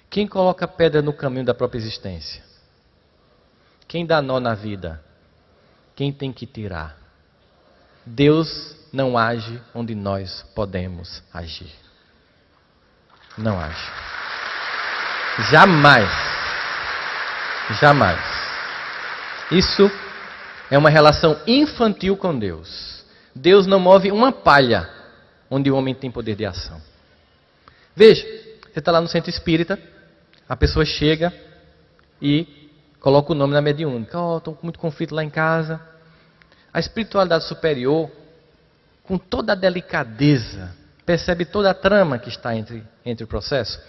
Quem coloca a pedra no caminho da própria existência? Quem dá nó na vida? Quem tem que tirar? Deus não age onde nós podemos agir. Não age. Jamais. Jamais. Isso é uma relação infantil com Deus. Deus não move uma palha onde o homem tem poder de ação. Veja, você está lá no centro espírita, a pessoa chega e coloca o nome na mediúnica. Estou com muito conflito lá em casa. A espiritualidade superior, com toda a delicadeza, percebe toda a trama que está entre o processo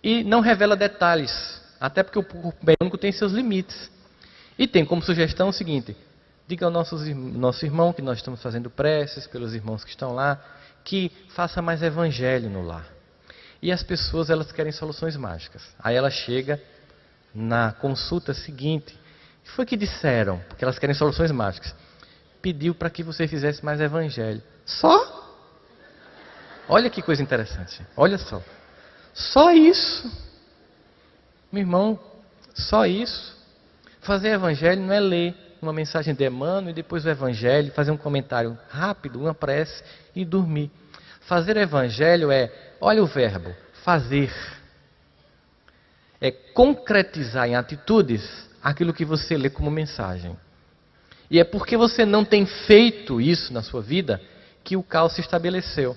e não revela detalhes, até porque o corpo mediúnico tem seus limites. E tem como sugestão o seguinte: diga ao nosso irmão que nós estamos fazendo preces pelos irmãos que estão lá, que faça mais evangelho no lar. E as pessoas, elas querem soluções mágicas. Aí ela chega na consulta seguinte: o que foi que disseram? Porque elas querem soluções mágicas. Pediu para que você fizesse mais evangelho. Só? Olha que coisa interessante. Olha só. Só isso. Meu irmão, só isso. Fazer evangelho não é ler uma mensagem de Emmanuel e depois o evangelho, fazer um comentário rápido, uma prece e dormir. Fazer evangelho é, olha o verbo, fazer. É concretizar em atitudes aquilo que você lê como mensagem. E é porque você não tem feito isso na sua vida que o caos se estabeleceu.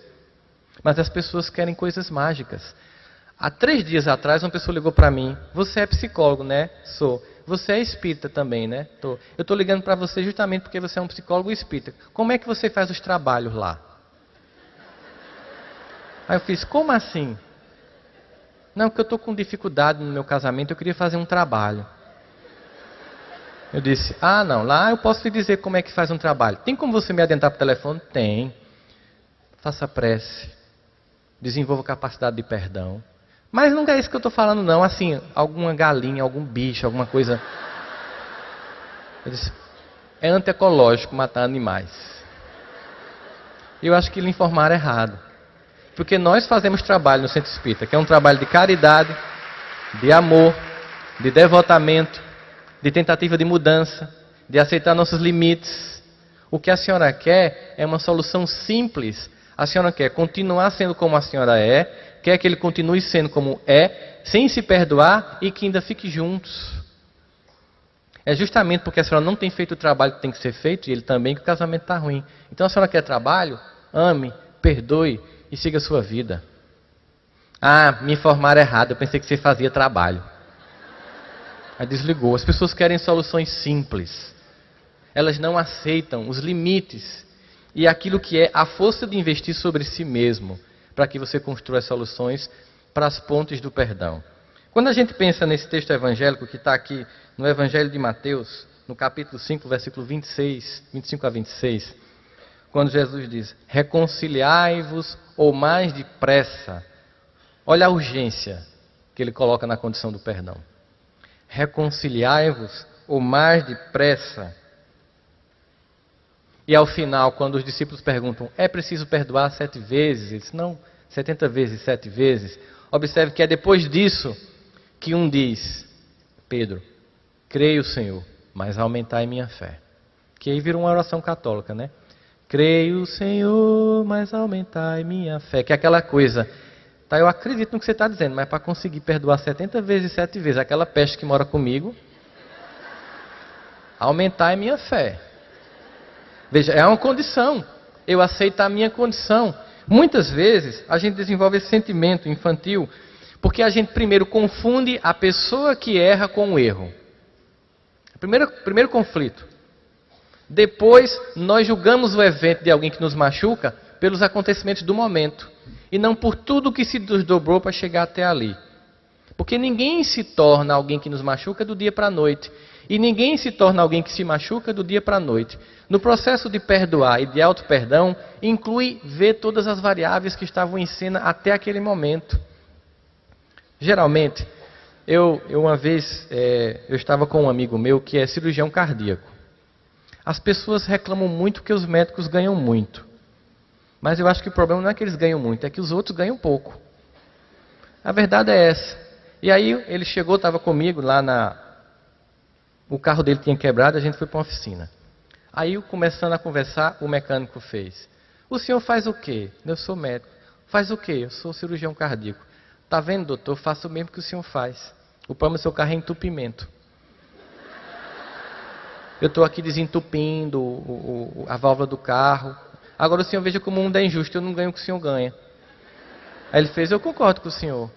Mas as pessoas querem coisas mágicas. Há 3 dias atrás uma pessoa ligou para mim: você é psicólogo, né? Sou. Você é espírita também, né? Tô. Eu estou ligando para você justamente porque você é um psicólogo espírita. Como é que você faz os trabalhos lá? Aí eu fiz: como assim? Não, porque eu estou com dificuldade no meu casamento, eu queria fazer um trabalho. Eu disse: ah, não, lá eu posso lhe dizer como é que faz um trabalho. Tem como você me adentrar para o telefone? Tem. Faça prece. desenvolva capacidade de perdão. Mas não é isso que eu estou falando, não. Assim, alguma galinha, algum bicho, alguma coisa. Eu disse, é antiecológico matar animais. Eu acho que lhe informaram errado. Porque nós fazemos trabalho no Centro Espírita, que é um trabalho de caridade, de amor, de devotamento, de tentativa de mudança, de aceitar nossos limites. O que a senhora quer é uma solução simples. A senhora quer continuar sendo como a senhora é, quer que ele continue sendo como é, sem se perdoar e que ainda fique juntos. É justamente porque a senhora não tem feito o trabalho que tem que ser feito, e ele também, que o casamento está ruim. Então a senhora quer trabalho? Ame, perdoe e siga a sua vida. Ah, me informaram errado, eu pensei que você fazia trabalho. Aí desligou. As pessoas querem soluções simples. Elas não aceitam os limites e aquilo que é a força de investir sobre si mesmo, para que você construa as soluções para as pontes do perdão. Quando a gente pensa nesse texto evangélico que está aqui no Evangelho de Mateus, no capítulo 5, versículo 25 a 26, quando Jesus diz, reconciliai-vos ou mais depressa. Olha a urgência que ele coloca na condição do perdão. Reconciliai-vos ou mais depressa. E ao final, quando os discípulos perguntam, é preciso perdoar 7 vezes? Ele diz, não, 70 vezes, 7 vezes. Observe que é depois disso que um diz, Pedro, creio, Senhor, mas aumentai minha fé. Que aí vira uma oração católica, né? Creio, Senhor, mas aumentai minha fé. Que é aquela coisa, tá, eu acredito no que você está dizendo, mas para conseguir perdoar 70 vezes, 7 vezes, aquela peste que mora comigo, aumentai minha fé. Veja, é uma condição. Eu aceito a minha condição. Muitas vezes a gente desenvolve esse sentimento infantil porque a gente primeiro confunde a pessoa que erra com o erro. Primeiro conflito. Depois nós julgamos o evento de alguém que nos machuca pelos acontecimentos do momento e não por tudo que se desdobrou para chegar até ali. Porque ninguém se torna alguém que nos machuca do dia para a noite. E ninguém se torna alguém que se machuca do dia para a noite. No processo de perdoar e de auto-perdão, inclui ver todas as variáveis que estavam em cena até aquele momento. Geralmente, uma vez eu estava com um amigo meu que é cirurgião cardíaco. As pessoas reclamam muito que os médicos ganham muito. Mas eu acho que o problema não é que eles ganham muito, é que os outros ganham pouco. A verdade é essa. E aí ele chegou, estava comigo lá o carro dele tinha quebrado, a gente foi para uma oficina. Aí, começando a conversar, o mecânico fez. O senhor faz o quê? Eu sou médico. Faz o quê? Eu sou cirurgião cardíaco. Está vendo, doutor? Eu faço o mesmo que o senhor faz. O problema do seu carro é entupimento. Eu estou aqui desentupindo a válvula do carro. Agora o senhor veja como o mundo é injusto, eu não ganho o que o senhor ganha. Aí ele fez, eu concordo com o senhor.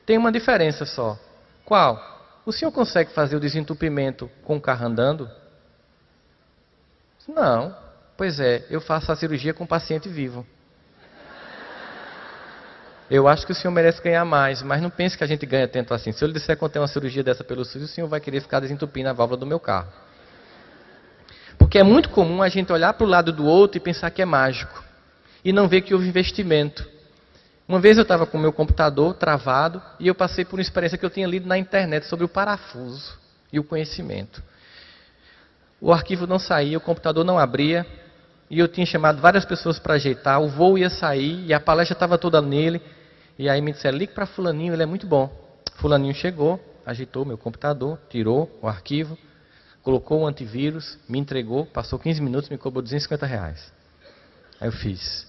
Tem uma diferença só. Qual? O senhor consegue fazer o desentupimento com o carro andando? Não. Pois é, eu faço a cirurgia com o paciente vivo. Eu acho que o senhor merece ganhar mais, mas não pense que a gente ganha tanto assim. Se eu lhe disser que eu tenho uma cirurgia dessa pelo SUS, o senhor vai querer ficar desentupindo a válvula do meu carro. Porque é muito comum a gente olhar para o lado do outro e pensar que é mágico. E não ver que houve investimento. Uma vez eu estava com o meu computador travado e eu passei por uma experiência que eu tinha lido na internet sobre o parafuso e o conhecimento. O arquivo não saía, o computador não abria e eu tinha chamado várias pessoas para ajeitar, o voo ia sair e a palestra estava toda nele. E aí me disseram, ligue para fulaninho, ele é muito bom. Fulaninho chegou, ajeitou meu computador, tirou o arquivo, colocou o antivírus, me entregou, passou 15 minutos, me cobrou R$250. Aí eu fiz,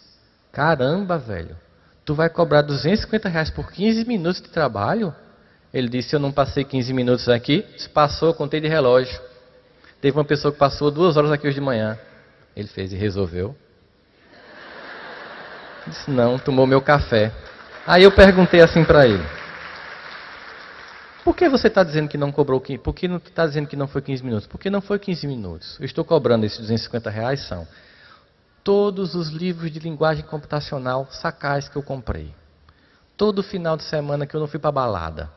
caramba, velho. Tu vai cobrar R$250 por 15 minutos de trabalho? Ele disse, eu não passei 15 minutos aqui. Se passou, eu contei de relógio. Teve uma pessoa que passou 2 horas aqui hoje de manhã. Ele fez e resolveu. Disse, não, tomou meu café. Aí eu perguntei assim para ele. Por que você está dizendo que não cobrou 15? Por que não está dizendo que não foi 15 minutos? Porque não foi 15 minutos. Eu estou cobrando esses R$250 são todos os livros de linguagem computacional sacais que eu comprei. Todo final de semana que eu não fui para balada.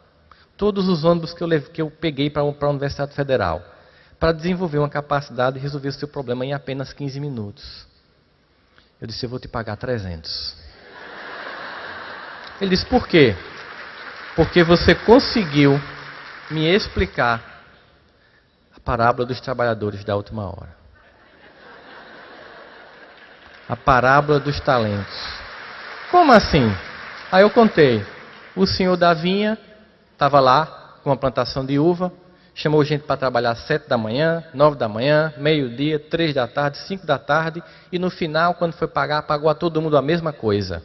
Todos os ônibus que eu peguei para a Universidade Federal. Para desenvolver uma capacidade de resolver o seu problema em apenas 15 minutos. Eu disse, eu vou te pagar 300. Ele disse, por quê? Porque você conseguiu me explicar a parábola dos trabalhadores da última hora. A parábola dos talentos. Como assim? Aí eu contei. O senhor da vinha estava lá com uma plantação de uva, chamou gente para trabalhar às 7 da manhã, 9 da manhã, meio-dia, 3 da tarde, 5 da tarde, e no final, quando foi pagar, pagou a todo mundo a mesma coisa.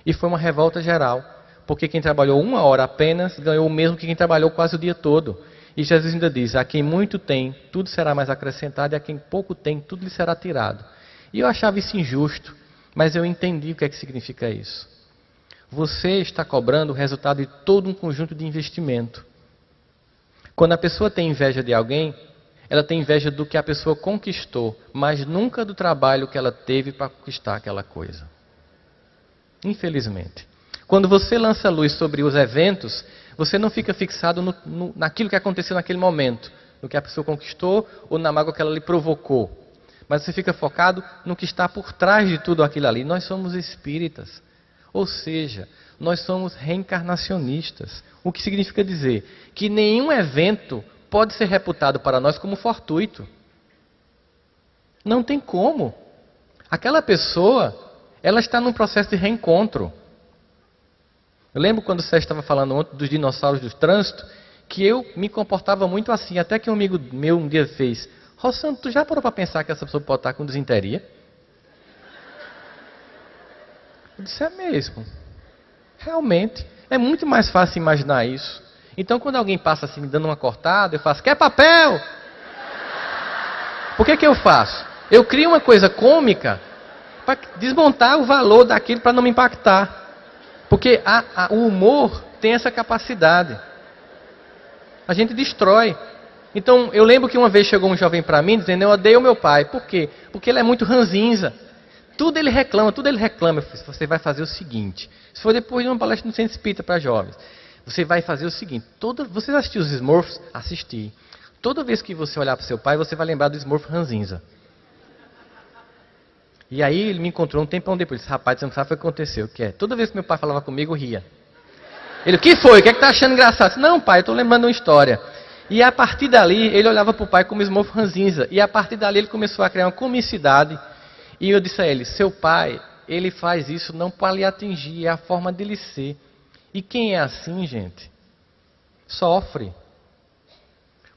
E foi uma revolta geral, porque quem trabalhou 1 hora apenas ganhou o mesmo que quem trabalhou quase o dia todo. E Jesus ainda diz, a quem muito tem, tudo será mais acrescentado, e a quem pouco tem, tudo lhe será tirado. E eu achava isso injusto, mas eu entendi o que é que significa isso. Você está cobrando o resultado de todo um conjunto de investimento. Quando a pessoa tem inveja de alguém, ela tem inveja do que a pessoa conquistou, mas nunca do trabalho que ela teve para conquistar aquela coisa. Infelizmente. Quando você lança luz sobre os eventos, você não fica fixado naquilo que aconteceu naquele momento, no que a pessoa conquistou ou na mágoa que ela lhe provocou. Mas você fica focado no que está por trás de tudo aquilo ali. Nós somos espíritas. Ou seja, nós somos reencarnacionistas. O que significa dizer que nenhum evento pode ser reputado para nós como fortuito. Não tem como. Aquela pessoa, ela está num processo de reencontro. Eu lembro quando o Sérgio estava falando ontem dos dinossauros do trânsito, que eu me comportava muito assim. Até que um amigo meu um dia fez, Rossano, tu já parou para pensar que essa pessoa pode estar com desinteria? Eu disse, é mesmo. Realmente. É muito mais fácil imaginar isso. Então, quando alguém passa assim, me dando uma cortada, eu faço, quer papel? Por que eu faço? Eu crio uma coisa cômica para desmontar o valor daquilo para não me impactar. Porque o humor tem essa capacidade. A gente destrói. Então, eu lembro que uma vez chegou um jovem para mim dizendo, eu odeio meu pai. Por quê? Porque ele é muito ranzinza. Tudo ele reclama. Eu falei, você vai fazer o seguinte. Se for depois de uma palestra no Centro Espírita para jovens. Você vai fazer o seguinte. Você assistiu os Smurfs? Assisti. Toda vez que você olhar para o seu pai, você vai lembrar do Smurf ranzinza. E aí ele me encontrou um tempão depois. Disse, rapaz, você não sabe o que aconteceu. Que é, toda vez que meu pai falava comigo, eu ria. Ele, o que foi? O que é que tá achando engraçado? Eu disse, não, pai, eu estou lembrando uma história. E a partir dali, ele olhava para o pai como Smurf ranzinza. E a partir dali, ele começou a criar uma comicidade. E eu disse a ele, seu pai, ele faz isso não para lhe atingir, é a forma dele ser. E quem é assim, gente, sofre.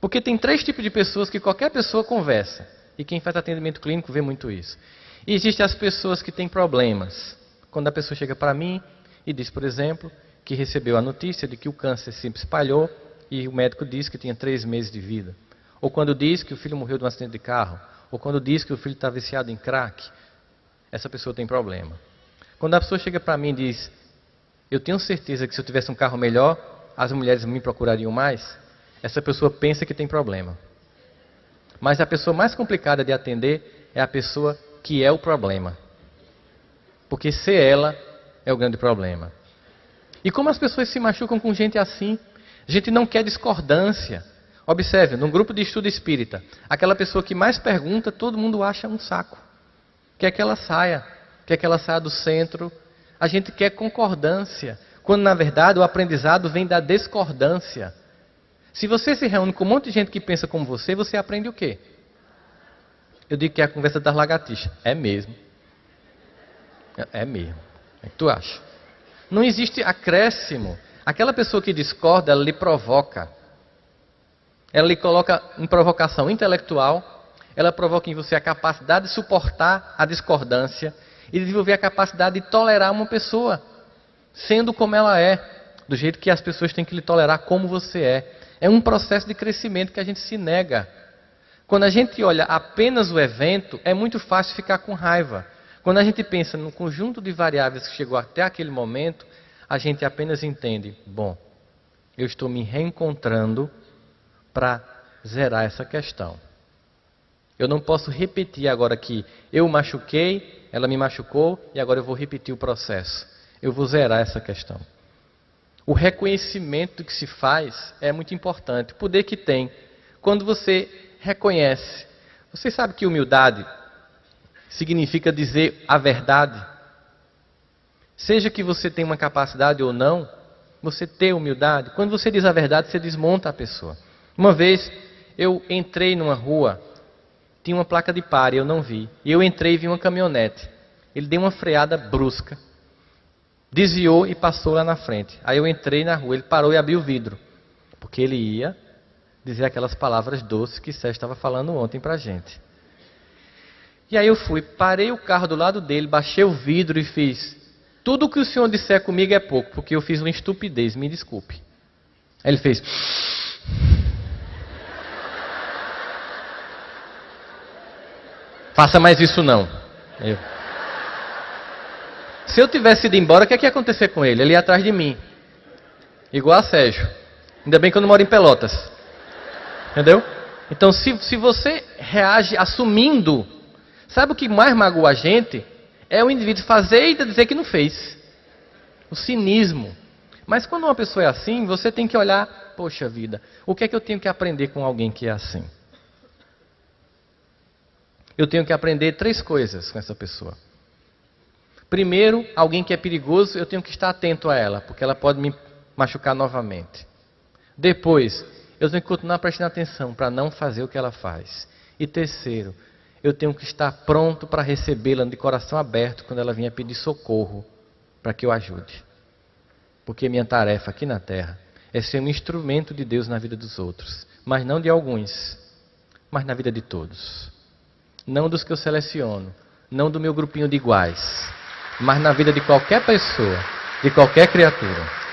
Porque tem 3 tipos de pessoas que qualquer pessoa conversa. E quem faz atendimento clínico vê muito isso. E existem as pessoas que têm problemas. Quando a pessoa chega para mim e diz, por exemplo, que recebeu a notícia de que o câncer se espalhou e o médico diz que tinha 3 meses de vida. Ou quando diz que o filho morreu de um acidente de carro. Ou quando diz que o filho está viciado em crack. Essa pessoa tem problema. Quando a pessoa chega para mim e diz, eu tenho certeza que se eu tivesse um carro melhor, as mulheres me procurariam mais. Essa pessoa pensa que tem problema. Mas a pessoa mais complicada de atender é a pessoa que é o problema. Porque ser ela é o grande problema. E como as pessoas se machucam com gente assim? A gente não quer discordância. Observe, num grupo de estudo espírita, aquela pessoa que mais pergunta, todo mundo acha um saco. Quer que ela saia do centro. A gente quer concordância, quando na verdade o aprendizado vem da discordância. Se você se reúne com um monte de gente que pensa como você, você aprende o quê? Eu digo que é a conversa das lagartixas. É mesmo. É mesmo. O que tu acha? Não existe acréscimo. Aquela pessoa que discorda, ela lhe provoca. Ela lhe coloca em provocação intelectual. Ela provoca em você a capacidade de suportar a discordância e desenvolver a capacidade de tolerar uma pessoa, sendo como ela é, do jeito que as pessoas têm que lhe tolerar como você é. É um processo de crescimento que a gente se nega. Quando a gente olha apenas o evento, é muito fácil ficar com raiva. Quando a gente pensa no conjunto de variáveis que chegou até aquele momento, a gente apenas entende, bom, eu estou me reencontrando para zerar essa questão. Eu não posso repetir agora que eu machuquei, ela me machucou e agora eu vou repetir o processo. Eu vou zerar essa questão. O reconhecimento do que se faz é muito importante. O poder que tem. Quando você reconhece. Você sabe que humildade significa dizer a verdade? Seja que você tenha uma capacidade ou não, você ter humildade. Quando você diz a verdade, você desmonta a pessoa. Uma vez, eu entrei numa rua, tinha uma placa de pare, eu não vi. E eu entrei e vi uma caminhonete. Ele deu uma freada brusca, desviou e passou lá na frente. Aí eu entrei na rua, ele parou e abriu o vidro. Porque ele ia dizer aquelas palavras doces que Sérgio estava falando ontem pra gente. E aí eu fui, parei o carro do lado dele, baixei o vidro e fiz: tudo que o senhor disser comigo é pouco, porque eu fiz uma estupidez, me desculpe. Aí ele fez: faça mais isso não. Se eu tivesse ido embora, o que ia acontecer com ele? Ele ia atrás de mim. Igual a Sérgio. Ainda bem que eu não moro em Pelotas. Entendeu? Então, se você reage assumindo, sabe o que mais magoa a gente? É o indivíduo fazer e dizer que não fez. O cinismo. Mas quando uma pessoa é assim, você tem que olhar: poxa vida, o que é que eu tenho que aprender com alguém que é assim? Eu tenho que aprender 3 coisas com essa pessoa. Primeiro, alguém que é perigoso, eu tenho que estar atento a ela, porque ela pode me machucar novamente. Depois, eu tenho que continuar prestando atenção para não fazer o que ela faz. E terceiro, eu tenho que estar pronto para recebê-la de coração aberto quando ela vier pedir socorro para que eu ajude. Porque minha tarefa aqui na Terra é ser um instrumento de Deus na vida dos outros. Mas não de alguns, mas na vida de todos. Não dos que eu seleciono, não do meu grupinho de iguais, mas na vida de qualquer pessoa, de qualquer criatura.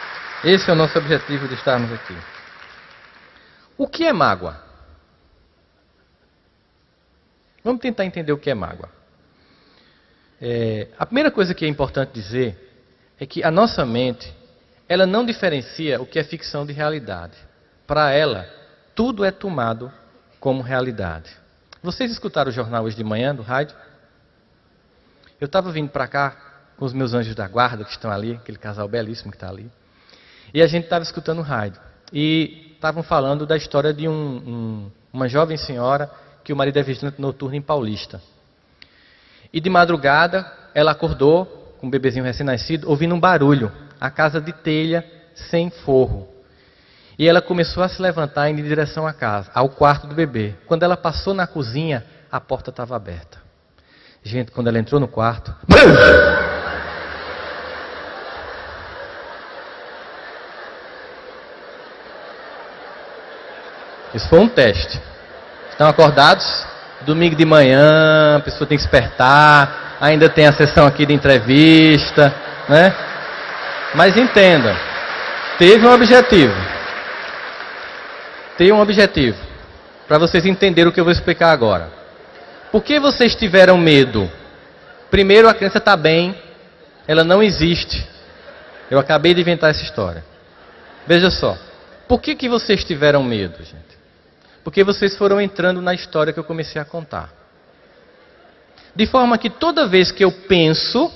Esse é o nosso objetivo de estarmos aqui. O que é mágoa? Vamos tentar entender o que é mágoa. A primeira coisa que é importante dizer é que a nossa mente, ela não diferencia o que é ficção de realidade. Para ela, tudo é tomado como realidade. Vocês escutaram o jornal hoje de manhã, do rádio? Eu estava vindo para cá com os meus anjos da guarda, que estão ali, aquele casal belíssimo que está ali. E a gente estava escutando o rádio. E estavam falando da história de uma jovem senhora que o marido é vigilante noturno em Paulista. E de madrugada, ela acordou com um bebezinho recém-nascido, ouvindo um barulho. A casa de telha, sem forro. E ela começou a se levantar indo em direção à casa, ao quarto do bebê. Quando ela passou na cozinha, a porta estava aberta. Gente, quando ela entrou no quarto... Isso foi um teste. Estão acordados? Domingo de manhã, a pessoa tem que despertar, ainda tem a sessão aqui de entrevista, né? Mas entenda, teve um objetivo. Tem um objetivo, para vocês entenderem o que eu vou explicar agora. Por que vocês tiveram medo? Primeiro, a criança está bem, ela não existe. Eu acabei de inventar essa história. Veja só, por que vocês tiveram medo, gente? Porque vocês foram entrando na história que eu comecei a contar. De forma que toda vez que eu penso,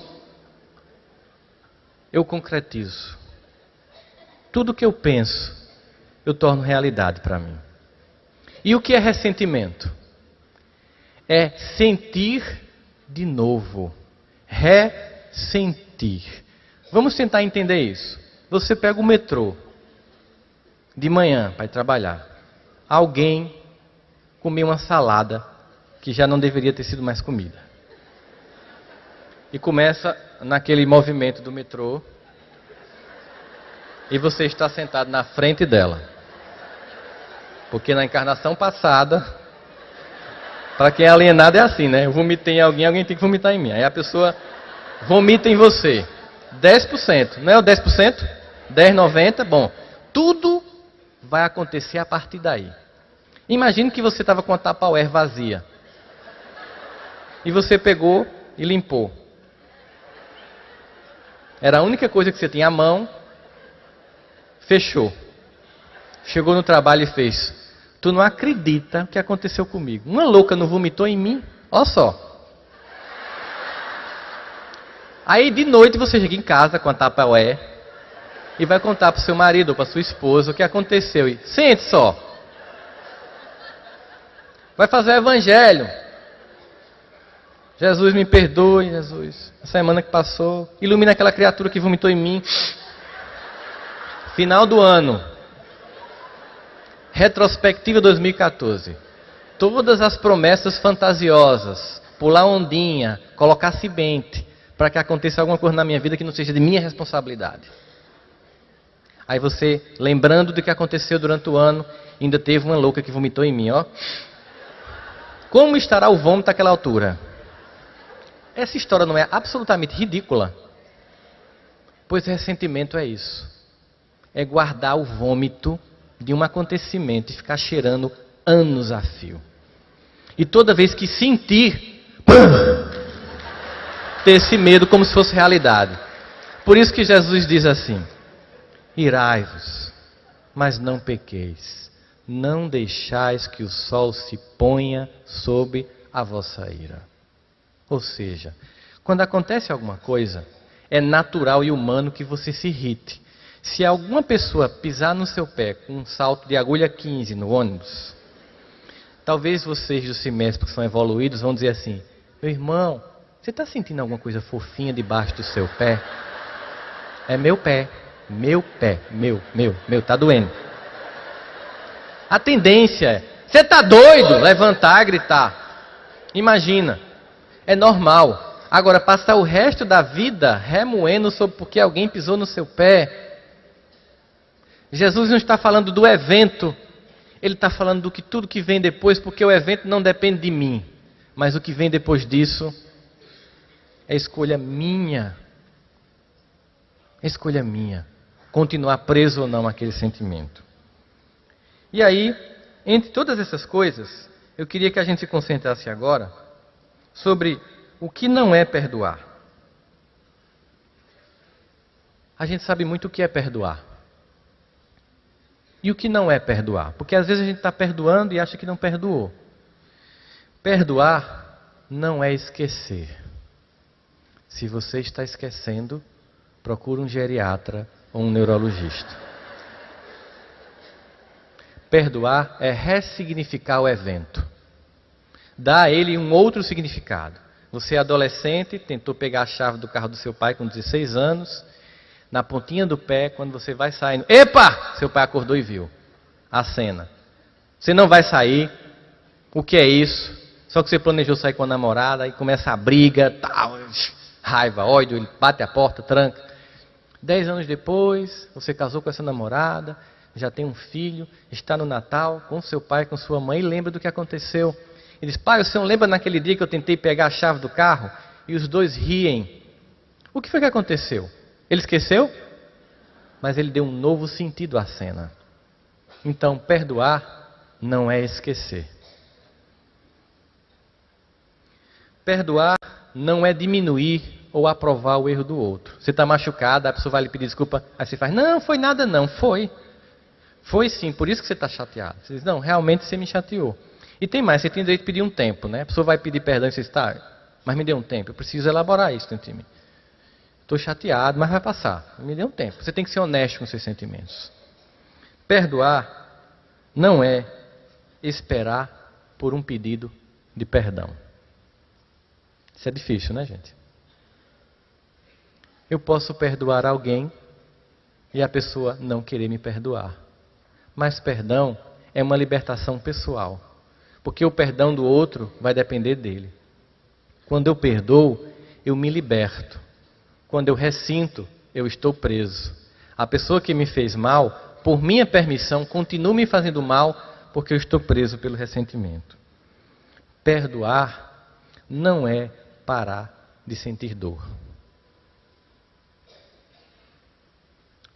eu concretizo. Tudo que eu penso, eu torno realidade para mim. E o que é ressentimento? É sentir de novo. Ressentir. Vamos tentar entender isso. Você pega o metrô de manhã para ir trabalhar. Alguém comeu uma salada que já não deveria ter sido mais comida. E começa naquele movimento do metrô. E você está sentado na frente dela. Porque na encarnação passada, para quem é alienado é assim, né? Eu vomitei em alguém, alguém tem que vomitar em mim. Aí a pessoa vomita em você. 10%. Não é o 10%? 10,90%? Bom, tudo vai acontecer a partir daí. Imagine que você estava com a Tupperware vazia. E você pegou e limpou. Era a única coisa que você tinha à mão. Fechou. Chegou no trabalho e fez: tu não acredita o que aconteceu comigo. Uma louca não vomitou em mim? Olha só. Aí de noite você chega em casa com a Tupperware e vai contar para o seu marido ou para sua esposa o que aconteceu. E sente só. Vai fazer o evangelho. Jesus, me perdoe, Jesus. A semana que passou, ilumina aquela criatura que vomitou em mim. Final do ano. Retrospectiva 2014. Todas as promessas fantasiosas, pular ondinha, colocar semente, para que aconteça alguma coisa na minha vida que não seja de minha responsabilidade. Aí você, lembrando do que aconteceu durante o ano, ainda teve uma louca que vomitou em mim, ó. Como estará o vômito àquela altura? Essa história não é absolutamente ridícula? Pois ressentimento é isso. É guardar o vômito de um acontecimento e ficar cheirando anos a fio. E toda vez que sentir, ter esse medo como se fosse realidade. Por isso que Jesus diz assim: irai-vos, mas não pequeis. Não deixais que o sol se ponha sobre a vossa ira. Ou seja, quando acontece alguma coisa, é natural e humano que você se irrite. Se alguma pessoa pisar no seu pé com um salto de agulha 15 no ônibus, talvez vocês do semestre que são evoluídos vão dizer assim: meu irmão, você está sentindo alguma coisa fofinha debaixo do seu pé? É meu pé, tá doendo. A tendência é: você está doido? Levantar, gritar. Imagina, é normal. Agora, passar o resto da vida remoendo sobre porque alguém pisou no seu pé. Jesus não está falando do evento, ele está falando do que tudo que vem depois, porque o evento não depende de mim, mas o que vem depois disso é escolha minha. É escolha minha. Continuar preso ou não àquele sentimento. E aí, entre todas essas coisas, eu queria que a gente se concentrasse agora sobre o que não é perdoar. A gente sabe muito o que é perdoar. E o que não é perdoar? Porque às vezes a gente está perdoando e acha que não perdoou. Perdoar não é esquecer. Se você está esquecendo, procure um geriatra ou um neurologista. Perdoar é ressignificar o evento. Dar a ele um outro significado. Você é adolescente, tentou pegar a chave do carro do seu pai com 16 anos, na pontinha do pé, quando você vai saindo, epa! Seu pai acordou e viu a cena. Você não vai sair, o que é isso? Só que você planejou sair com a namorada, e começa a briga, tal, raiva, ódio, ele bate a porta, tranca. 10 anos depois, você casou com essa namorada, já tem um filho, está no Natal, com seu pai, com sua mãe, e lembra do que aconteceu. Ele diz: pai, o senhor lembra naquele dia que eu tentei pegar a chave do carro? E os dois riem. O que foi que aconteceu? Ele esqueceu? Mas ele deu um novo sentido à cena. Então, perdoar não é esquecer. Perdoar não é diminuir ou aprovar o erro do outro. Você está machucado, a pessoa vai lhe pedir desculpa, aí você faz: não, foi nada não, foi. Foi sim, por isso que você está chateado. Você diz: não, realmente você me chateou. E tem mais, você tem direito de pedir um tempo, né? A pessoa vai pedir perdão e você diz: tá, mas me dê um tempo, eu preciso elaborar isso dentro de mim. Estou chateado, mas vai passar. Me dê um tempo. Você tem que ser honesto com seus sentimentos. Perdoar não é esperar por um pedido de perdão. Isso é difícil, né, gente? Eu posso perdoar alguém e a pessoa não querer me perdoar. Mas perdão é uma libertação pessoal. Porque o perdão do outro vai depender dele. Quando eu perdoo, eu me liberto. Quando eu ressinto, eu estou preso. A pessoa que me fez mal, por minha permissão, continua me fazendo mal, porque eu estou preso pelo ressentimento. Perdoar não é parar de sentir dor.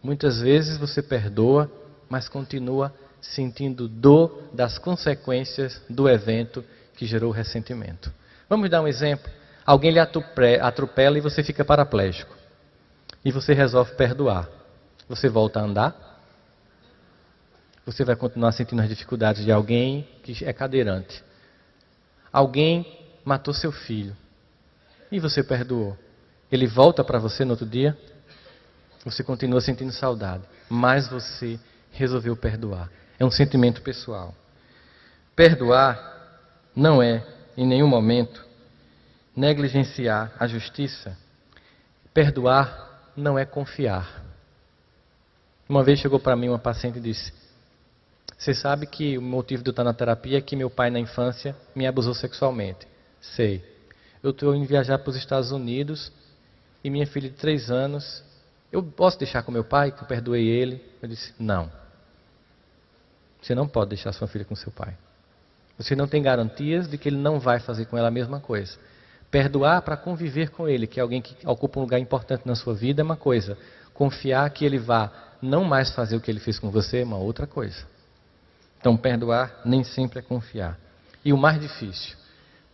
Muitas vezes você perdoa, mas continua sentindo dor das consequências do evento que gerou o ressentimento. Vamos dar um exemplo. Alguém lhe atropela e você fica paraplégico. E você resolve perdoar. Você volta a andar? Você vai continuar sentindo as dificuldades de alguém que é cadeirante. Alguém matou seu filho. E você perdoou. Ele volta para você no outro dia? Você continua sentindo saudade. Mas você resolveu perdoar. É um sentimento pessoal. Perdoar não é, em nenhum momento, negligenciar a justiça. Perdoar não é confiar. Uma vez chegou para mim uma paciente e disse: você sabe que o motivo de eu estar na terapia é que meu pai na infância me abusou sexualmente. Sei. Eu estou indo viajar para os Estados Unidos e minha filha de 3 anos, eu posso deixar com meu pai, que eu perdoei ele? Eu disse: não. Você não pode deixar sua filha com seu pai. Você não tem garantias de que ele não vai fazer com ela a mesma coisa. Perdoar para conviver com ele, que é alguém que ocupa um lugar importante na sua vida, é uma coisa. Confiar que ele vá não mais fazer o que ele fez com você é uma outra coisa. Então, perdoar nem sempre é confiar. E o mais difícil,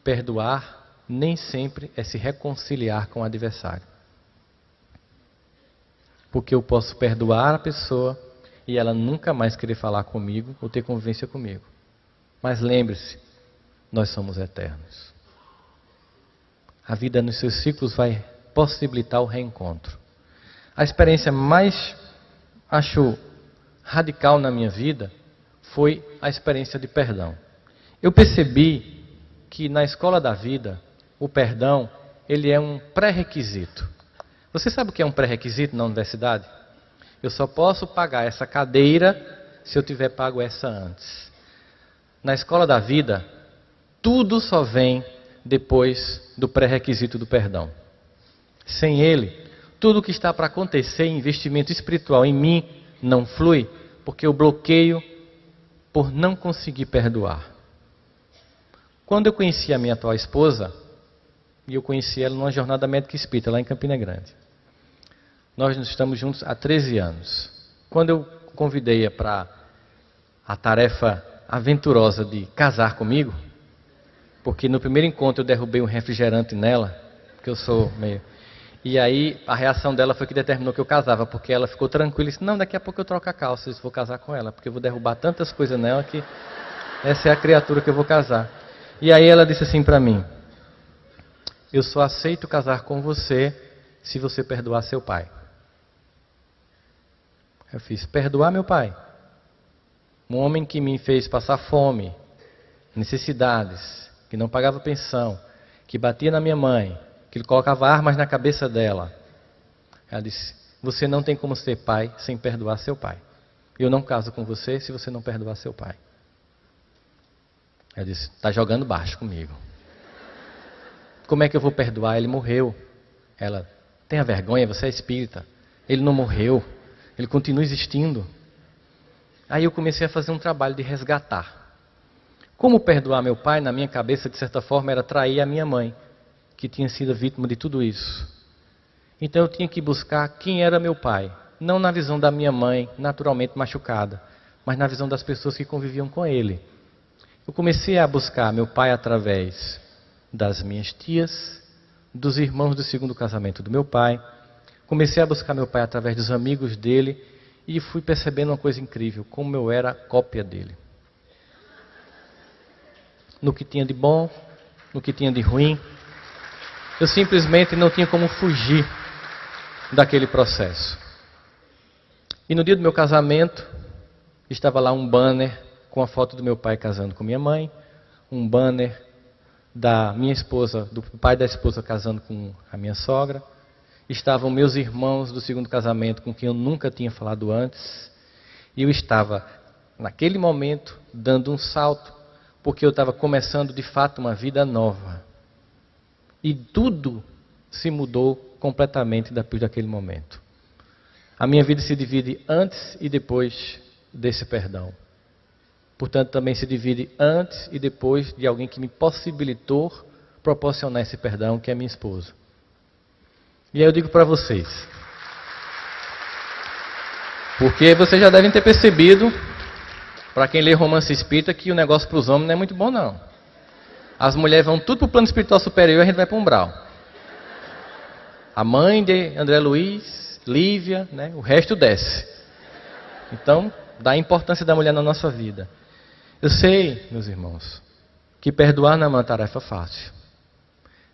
perdoar nem sempre é se reconciliar com o adversário. Porque eu posso perdoar a pessoa e ela nunca mais querer falar comigo ou ter convivência comigo. Mas lembre-se, nós somos eternos. A vida nos seus ciclos vai possibilitar o reencontro. A experiência mais, acho, radical na minha vida foi a experiência de perdão. Eu percebi que na escola da vida, o perdão, ele é um pré-requisito. Você sabe o que é um pré-requisito na universidade? Eu só posso pagar essa cadeira se eu tiver pago essa antes. Na escola da vida, tudo só vem depois do pré-requisito do perdão. Sem ele, tudo que está para acontecer em investimento espiritual em mim não flui, porque eu bloqueio por não conseguir perdoar. Quando eu conheci a minha atual esposa, e eu conheci ela numa jornada médica espírita lá em Campina Grande. Nós estamos juntos há 13 anos. Quando eu convidei-a para a tarefa aventurosa de casar comigo, porque no primeiro encontro eu derrubei um refrigerante nela, porque eu sou meio... E aí a reação dela foi que determinou que eu casava, porque ela ficou tranquila e disse: não, daqui a pouco eu troco a calça, eu vou casar com ela, porque eu vou derrubar tantas coisas nela que essa é a criatura que eu vou casar. E aí ela disse assim para mim: eu só aceito casar com você se você perdoar seu pai. Eu fiz: perdoar meu pai? Um homem que me fez passar fome, necessidades, que não pagava pensão, que batia na minha mãe, que ele colocava armas na cabeça dela. Ela disse: você não tem como ser pai sem perdoar seu pai. Eu não caso com você se você não perdoar seu pai. Ela disse: está jogando baixo comigo. Como é que eu vou perdoar? Ele morreu. Ela: tenha vergonha, você é espírita. Ele não morreu. Ele continua existindo. Aí eu comecei a fazer um trabalho de resgatar. Como perdoar meu pai, na minha cabeça, de certa forma, era trair a minha mãe, que tinha sido vítima de tudo isso. Então eu tinha que buscar quem era meu pai. Não na visão da minha mãe, naturalmente machucada, mas na visão das pessoas que conviviam com ele. Eu comecei a buscar meu pai através das minhas tias, dos irmãos do segundo casamento do meu pai. Comecei a buscar meu pai através dos amigos dele e fui percebendo uma coisa incrível, como eu era cópia dele. No que tinha de bom, no que tinha de ruim, eu simplesmente não tinha como fugir daquele processo. E no dia do meu casamento, estava lá um banner com a foto do meu pai casando com minha mãe, um banner da minha esposa, do pai da esposa casando com a minha sogra. Estavam meus irmãos do segundo casamento com quem eu nunca tinha falado antes. E eu estava, naquele momento, dando um salto, porque eu estava começando de fato uma vida nova. E tudo se mudou completamente depois daquele momento. A minha vida se divide antes e depois desse perdão. Portanto, também se divide antes e depois de alguém que me possibilitou proporcionar esse perdão, que é minha esposa. E aí eu digo para vocês, porque vocês já devem ter percebido, para quem lê romance espírita, que o negócio para os homens não é muito bom não. As mulheres vão tudo para o plano espiritual superior e a gente vai para o umbral. A mãe de André Luiz, Lívia, né, o resto desce. Então, dá a importância da mulher na nossa vida. Eu sei, meus irmãos, que perdoar não é uma tarefa fácil.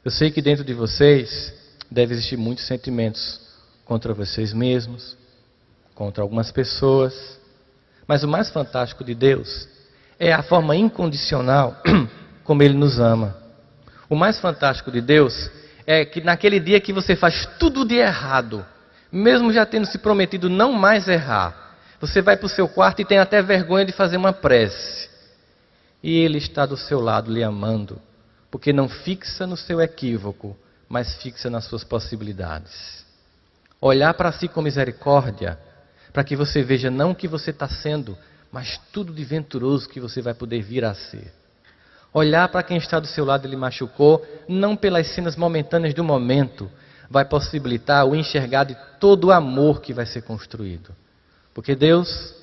Eu sei que dentro de vocês deve existir muitos sentimentos contra vocês mesmos, contra algumas pessoas. Mas o mais fantástico de Deus é a forma incondicional como Ele nos ama. O mais fantástico de Deus é que naquele dia que você faz tudo de errado, mesmo já tendo se prometido não mais errar, você vai para o seu quarto e tem até vergonha de fazer uma prece. E Ele está do seu lado lhe amando, porque não fixa no seu equívoco, mas fixa nas suas possibilidades. Olhar para si com misericórdia, para que você veja não o que você está sendo, mas tudo de venturoso que você vai poder vir a ser. Olhar para quem está do seu lado e lhe machucou, não pelas cenas momentâneas do momento, vai possibilitar o enxergar de todo o amor que vai ser construído. Porque Deus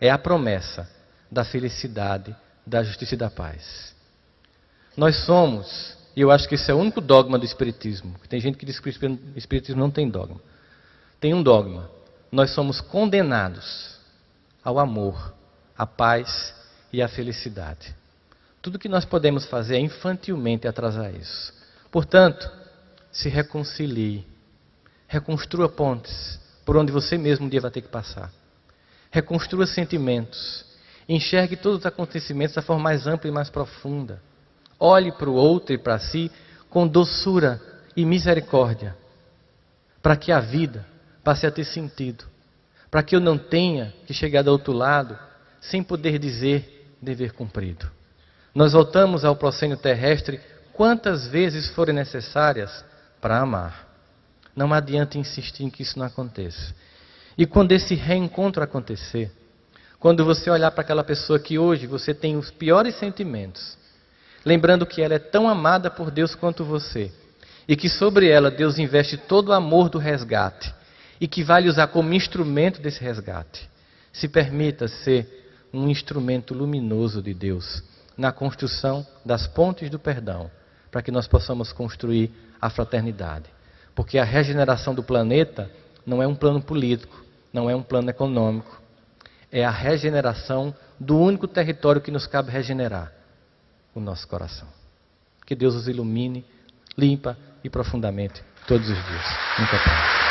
é a promessa da felicidade, da justiça e da paz. Nós somos, e eu acho que esse é o único dogma do Espiritismo. Tem gente que diz que o Espiritismo não tem dogma. Tem um dogma. Nós somos condenados ao amor, à paz e à felicidade. Tudo que nós podemos fazer é infantilmente atrasar isso. Portanto, se reconcilie. Reconstrua pontes por onde você mesmo um dia vai ter que passar. Reconstrua sentimentos. Enxergue todos os acontecimentos da forma mais ampla e mais profunda. Olhe para o outro e para si com doçura e misericórdia. Para que a vida passe a ter sentido. Para que eu não tenha que chegar do outro lado sem poder dizer dever cumprido. Nós voltamos ao proscênio terrestre quantas vezes forem necessárias para amar. Não adianta insistir em que isso não aconteça. E quando esse reencontro acontecer, quando você olhar para aquela pessoa que hoje você tem os piores sentimentos, lembrando que ela é tão amada por Deus quanto você, e que sobre ela Deus investe todo o amor do resgate, e que vai lhe usar como instrumento desse resgate, se permita ser um instrumento luminoso de Deus, na construção das pontes do perdão, para que nós possamos construir a fraternidade. Porque a regeneração do planeta não é um plano político, não é um plano econômico, é a regeneração do único território que nos cabe regenerar, o nosso coração. Que Deus os ilumine, limpa e profundamente todos os dias. Muito obrigado.